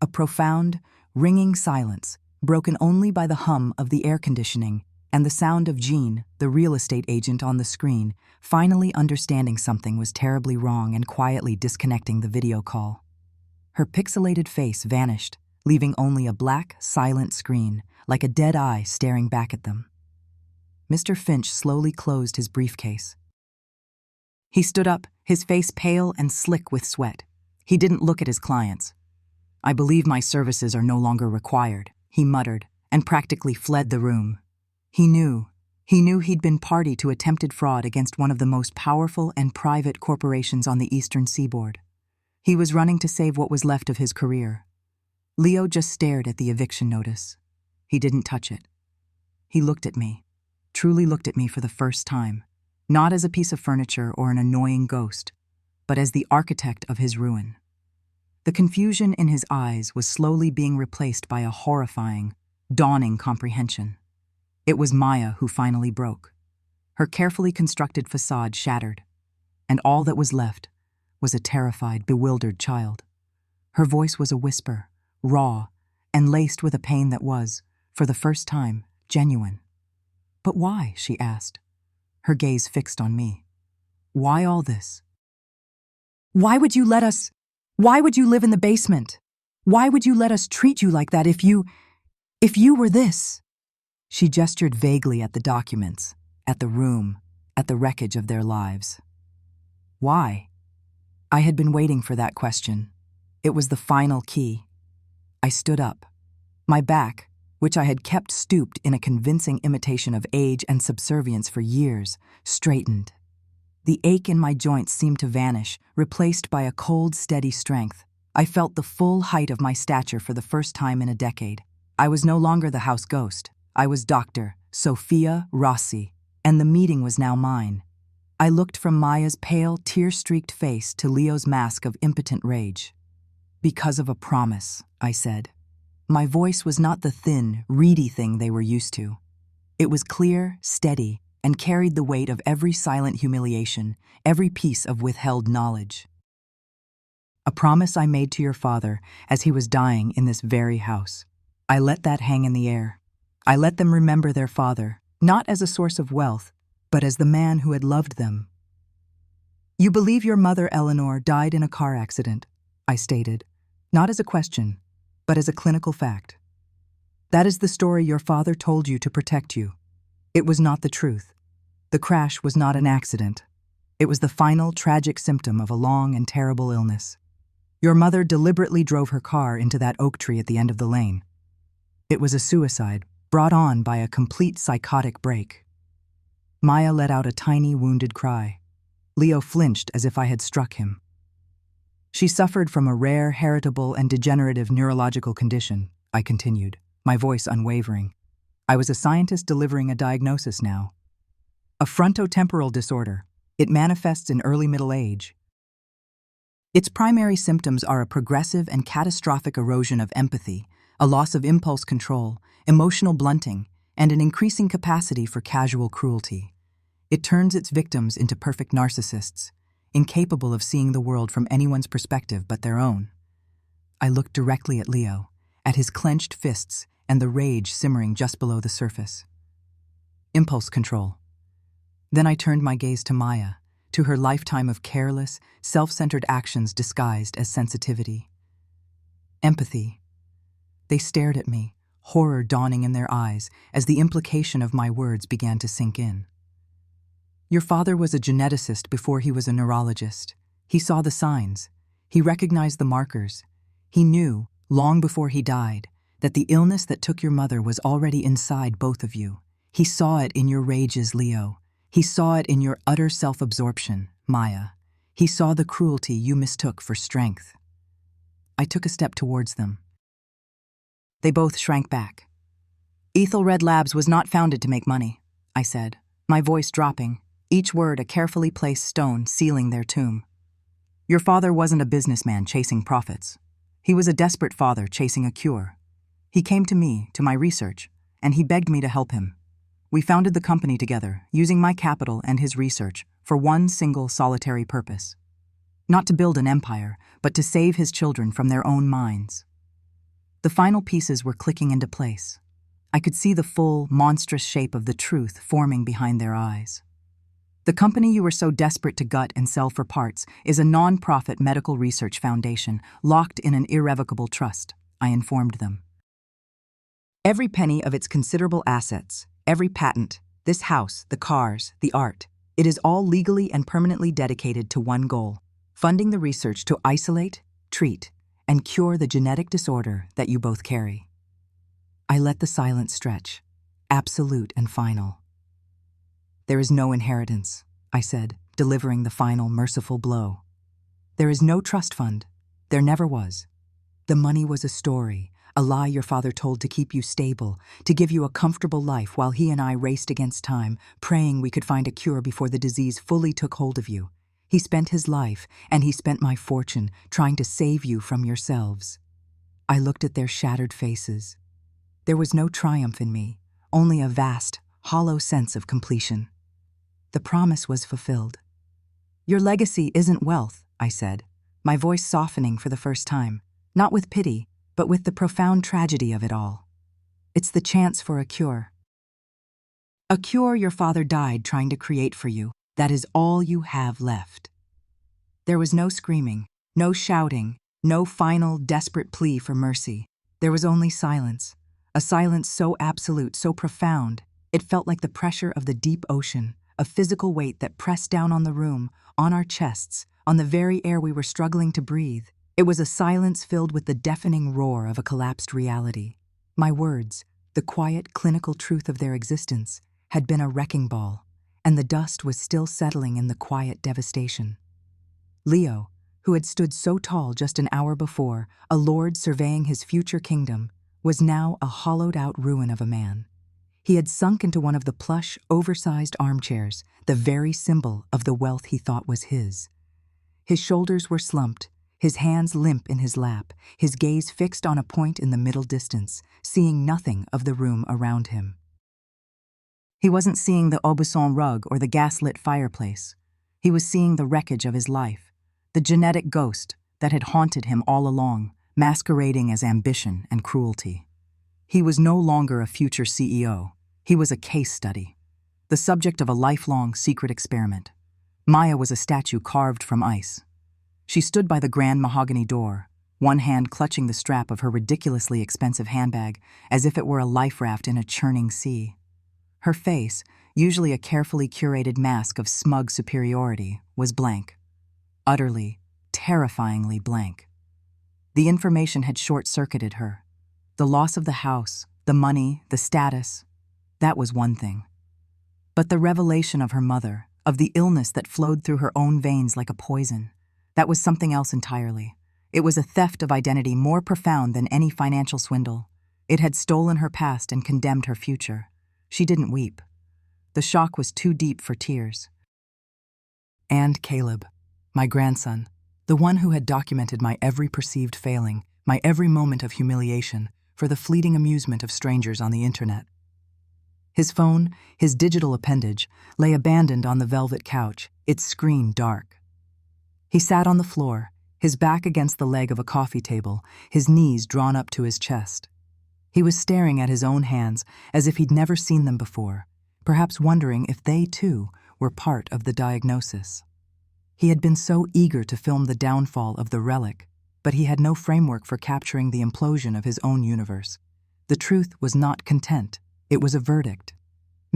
A profound, ringing silence, broken only by the hum of the air conditioning and the sound of Jean, the real estate agent on the screen, finally understanding something was terribly wrong and quietly disconnecting the video call. Her pixelated face vanished, leaving only a black, silent screen, like a dead eye staring back at them. Mr. Finch slowly closed his briefcase. He stood up, his face pale and slick with sweat. He didn't look at his clients. "I believe my services are no longer required," he muttered, and practically fled the room. He knew he'd been party to attempted fraud against one of the most powerful and private corporations on the eastern seaboard. He was running to save what was left of his career. Leo just stared at the eviction notice. He didn't touch it. He looked at me, truly looked at me for the first time, not as a piece of furniture or an annoying ghost, but as the architect of his ruin. The confusion in his eyes was slowly being replaced by a horrifying, dawning comprehension. It was Maya who finally broke. Her carefully constructed facade shattered, and all that was left was a terrified, bewildered child. Her voice was a whisper, raw, and laced with a pain that was, for the first time, genuine. "But why?" she asked, her gaze fixed on me. "Why all this? Why would you let us? Why would you live in the basement? Why would you let us treat you like that if you were this?" She gestured vaguely at the documents, at the room, at the wreckage of their lives. Why? I had been waiting for that question. It was the final key. I stood up. My back, which I had kept stooped in a convincing imitation of age and subservience for years, straightened. The ache in my joints seemed to vanish, replaced by a cold, steady strength. I felt the full height of my stature for the first time in a decade. I was no longer the house ghost. I was Dr. Sophia Rossi, and the meeting was now mine. I looked from Maya's pale, tear-streaked face to Leo's mask of impotent rage. "Because of a promise," I said. My voice was not the thin, reedy thing they were used to. It was clear, steady, and carried the weight of every silent humiliation, every piece of withheld knowledge. "A promise I made to your father as he was dying in this very house. I let that hang in the air. I let them remember their father, not as a source of wealth, but as the man who had loved them." "You believe your mother, Eleanor, died in a car accident," I stated, not as a question, but as a clinical fact. "That is the story your father told you to protect you. It was not the truth. The crash was not an accident. It was the final, tragic symptom of a long and terrible illness. Your mother deliberately drove her car into that oak tree at the end of the lane. It was a suicide, brought on by a complete psychotic break." Maya let out a tiny, wounded cry. Leo flinched as if I had struck him. "She suffered from a rare, heritable, and degenerative neurological condition," I continued, my voice unwavering. I was a scientist delivering a diagnosis now. "A frontotemporal disorder. It manifests in early middle age. Its primary symptoms are a progressive and catastrophic erosion of empathy, a loss of impulse control, emotional blunting, and an increasing capacity for casual cruelty. It turns its victims into perfect narcissists, incapable of seeing the world from anyone's perspective but their own." I looked directly at Leo, at his clenched fists and the rage simmering just below the surface. "Impulse control." Then I turned my gaze to Maya, to her lifetime of careless, self-centered actions disguised as sensitivity. "Empathy." They stared at me, horror dawning in their eyes as the implication of my words began to sink in. "Your father was a geneticist before he was a neurologist. He saw the signs. He recognized the markers. He knew, long before he died, that the illness that took your mother was already inside both of you. He saw it in your rages, Leo. He saw it in your utter self-absorption, Maya. He saw the cruelty you mistook for strength." I took a step towards them. They both shrank back. "Ethelred Labs was not founded to make money," I said, my voice dropping, each word a carefully placed stone sealing their tomb. "Your father wasn't a businessman chasing profits. He was a desperate father chasing a cure. He came to me, to my research, and he begged me to help him. We founded the company together, using my capital and his research for one single solitary purpose. Not to build an empire, but to save his children from their own minds." The final pieces were clicking into place. I could see the full, monstrous shape of the truth forming behind their eyes. "The company you were so desperate to gut and sell for parts is a non-profit medical research foundation locked in an irrevocable trust," I informed them. "Every penny of its considerable assets, every patent, this house, the cars, the art, it is all legally and permanently dedicated to one goal: funding the research to isolate, treat, and cure the genetic disorder that you both carry." I let the silence stretch, absolute and final. "There is no inheritance," I said, delivering the final merciful blow. "There is no trust fund. There never was. The money was a story, a lie your father told to keep you stable, to give you a comfortable life while he and I raced against time, praying we could find a cure before the disease fully took hold of you. He spent his life, and he spent my fortune, trying to save you from yourselves." I looked at their shattered faces. There was no triumph in me, only a vast, hollow sense of completion. The promise was fulfilled. "Your legacy isn't wealth," I said, my voice softening for the first time, not with pity, but with the profound tragedy of it all. "It's the chance for a cure. A cure your father died trying to create for you. That is all you have left." There was no screaming, no shouting, no final, desperate plea for mercy. There was only silence, a silence so absolute, so profound, it felt like the pressure of the deep ocean, a physical weight that pressed down on the room, on our chests, on the very air we were struggling to breathe. It was a silence filled with the deafening roar of a collapsed reality. My words, the quiet, clinical truth of their existence, had been a wrecking ball, and the dust was still settling in the quiet devastation. Leo, who had stood so tall just an hour before, a lord surveying his future kingdom, was now a hollowed-out ruin of a man. He had sunk into one of the plush, oversized armchairs, the very symbol of the wealth he thought was his. His shoulders were slumped, his hands limp in his lap, his gaze fixed on a point in the middle distance, seeing nothing of the room around him. He wasn't seeing the Aubusson rug or the gas-lit fireplace. He was seeing the wreckage of his life, the genetic ghost that had haunted him all along, masquerading as ambition and cruelty. He was no longer a future CEO. He was a case study, the subject of a lifelong secret experiment. Maya was a statue carved from ice. She stood by the grand mahogany door, one hand clutching the strap of her ridiculously expensive handbag as if it were a life raft in a churning sea. Her face, usually a carefully curated mask of smug superiority, was blank. Utterly, terrifyingly blank. The information had short-circuited her. The loss of the house, the money, the status, that was one thing. But the revelation of her mother, of the illness that flowed through her own veins like a poison, that was something else entirely. It was a theft of identity more profound than any financial swindle. It had stolen her past and condemned her future. She didn't weep. The shock was too deep for tears. And Caleb, my grandson, the one who had documented my every perceived failing, my every moment of humiliation, for the fleeting amusement of strangers on the internet. His phone, his digital appendage, lay abandoned on the velvet couch, its screen dark. He sat on the floor, his back against the leg of a coffee table, his knees drawn up to his chest. He was staring at his own hands as if he'd never seen them before, perhaps wondering if they, too, were part of the diagnosis. He had been so eager to film the downfall of the relic, but he had no framework for capturing the implosion of his own universe. The truth was not content. It was a verdict.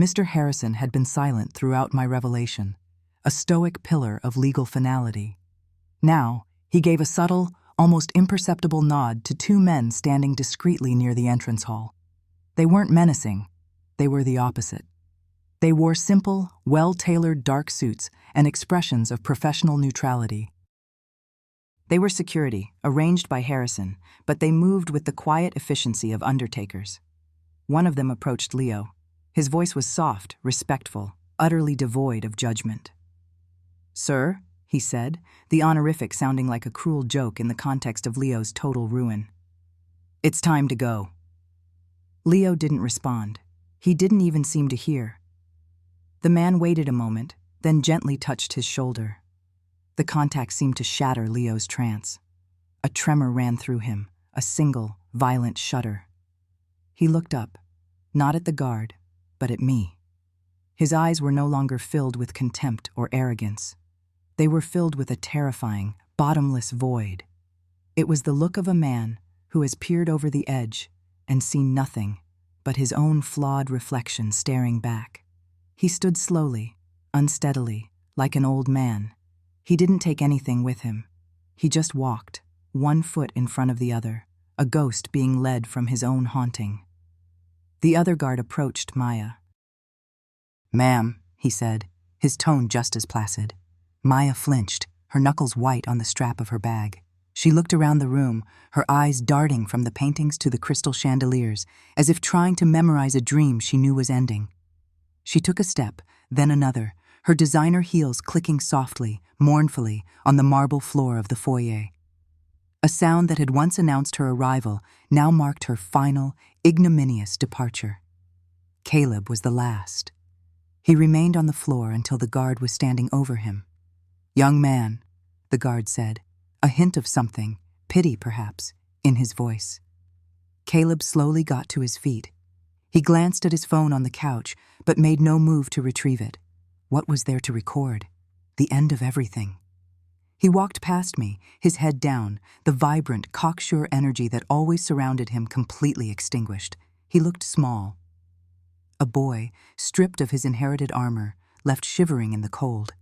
Mr. Harrison had been silent throughout my revelation, a stoic pillar of legal finality. Now, he gave a subtle, almost imperceptible nod to two men standing discreetly near the entrance hall. They weren't menacing. They were the opposite. They wore simple, well-tailored dark suits and expressions of professional neutrality. They were security, arranged by Harrison, but they moved with the quiet efficiency of undertakers. One of them approached Leo. His voice was soft, respectful, utterly devoid of judgment. "Sir," he said, the honorific sounding like a cruel joke in the context of Leo's total ruin. "It's time to go." Leo didn't respond. He didn't even seem to hear. The man waited a moment, then gently touched his shoulder. The contact seemed to shatter Leo's trance. A tremor ran through him, a single, violent shudder. He looked up, not at the guard, but at me. His eyes were no longer filled with contempt or arrogance. They were filled with a terrifying, bottomless void. It was the look of a man who has peered over the edge and seen nothing but his own flawed reflection staring back. He stood slowly, unsteadily, like an old man. He didn't take anything with him. He just walked, one foot in front of the other, a ghost being led from his own haunting. The other guard approached Maya. "Ma'am," he said, his tone just as placid. Maya flinched, her knuckles white on the strap of her bag. She looked around the room, her eyes darting from the paintings to the crystal chandeliers, as if trying to memorize a dream she knew was ending. She took a step, then another, her designer heels clicking softly, mournfully, on the marble floor of the foyer. A sound that had once announced her arrival now marked her final, ignominious departure. Caleb was the last. He remained on the floor until the guard was standing over him. "Young man," the guard said, a hint of something, pity perhaps, in his voice. Caleb slowly got to his feet. He glanced at his phone on the couch, but made no move to retrieve it. What was there to record? The end of everything. He walked past me, his head down, the vibrant, cocksure energy that always surrounded him completely extinguished. He looked small. A boy, stripped of his inherited armor, left shivering in the cold.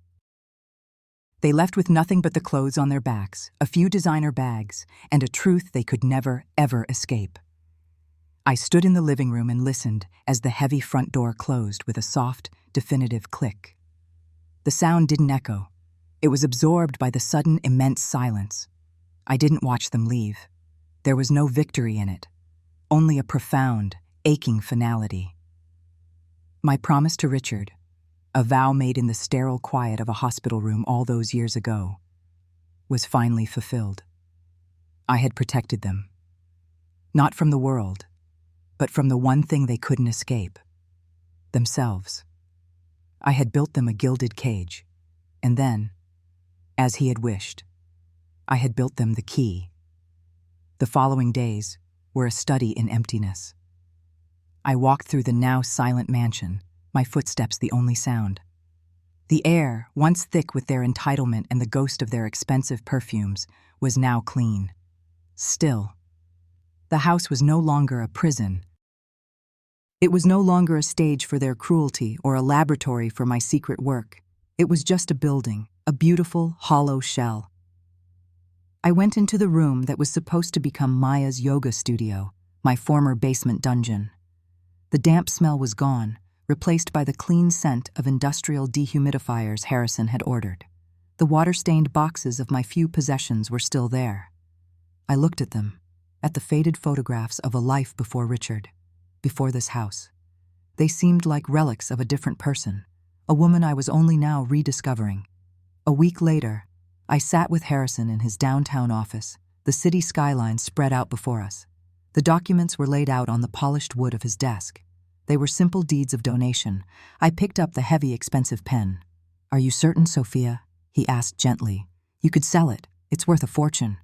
They left with nothing but the clothes on their backs, a few designer bags, and a truth they could never, ever escape. I stood in the living room and listened as the heavy front door closed with a soft, definitive click. The sound didn't echo. It was absorbed by the sudden immense silence. I didn't watch them leave. There was no victory in it, only a profound, aching finality. My promise to Richard, a vow made in the sterile quiet of a hospital room all those years ago, was finally fulfilled. I had protected them. Not from the world, but from the one thing they couldn't escape: themselves. I had built them a gilded cage, and then, as he had wished, I had built them the key. The following days were a study in emptiness. I walked through the now silent mansion, my footsteps the only sound. The air, once thick with their entitlement and the ghost of their expensive perfumes, was now clean. Still, the house was no longer a prison. It was no longer a stage for their cruelty or a laboratory for my secret work. It was just a building, a beautiful, hollow shell. I went into the room that was supposed to become Maya's yoga studio, my former basement dungeon. The damp smell was gone, replaced by the clean scent of industrial dehumidifiers Harrison had ordered. The water-stained boxes of my few possessions were still there. I looked at them, at the faded photographs of a life before Richard, before this house. They seemed like relics of a different person, a woman I was only now rediscovering. A week later, I sat with Harrison in his downtown office, the city skyline spread out before us. The documents were laid out on the polished wood of his desk. They were simple deeds of donation. I picked up the heavy, expensive pen. "Are you certain, Sophia?" he asked gently. "You could sell it. It's worth a fortune."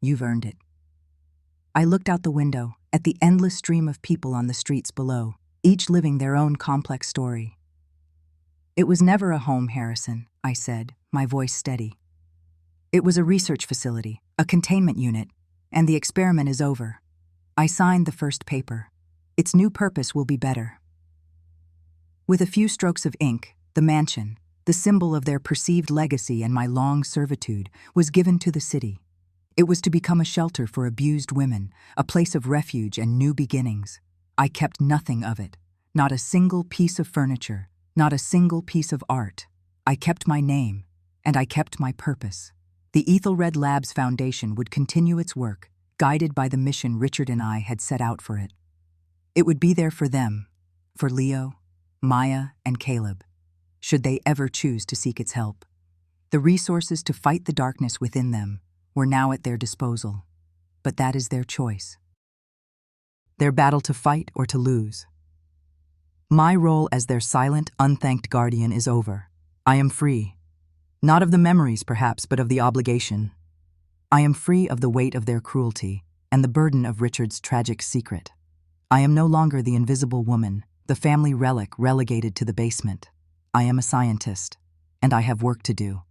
"You've earned it." I looked out the window at the endless stream of people on the streets below, each living their own complex story. "It was never a home, Harrison," I said, my voice steady. "It was a research facility, a containment unit, and the experiment is over. I signed the first paper. Its new purpose will be better." With a few strokes of ink, the mansion, the symbol of their perceived legacy and my long servitude, was given to the city. It was to become a shelter for abused women, a place of refuge and new beginnings. I kept nothing of it, not a single piece of furniture, not a single piece of art. I kept my name, and I kept my purpose. The Ethelred Labs Foundation would continue its work, guided by the mission Richard and I had set out for it. It would be there for them, for Leo, Maya, and Caleb, should they ever choose to seek its help. The resources to fight the darkness within them were now at their disposal, but that is their choice. Their battle to fight or to lose. My role as their silent, unthanked guardian is over. I am free. Not of the memories, perhaps, but of the obligation. I am free of the weight of their cruelty and the burden of Richard's tragic secret. I am no longer the invisible woman, the family relic relegated to the basement. I am a scientist, and I have work to do.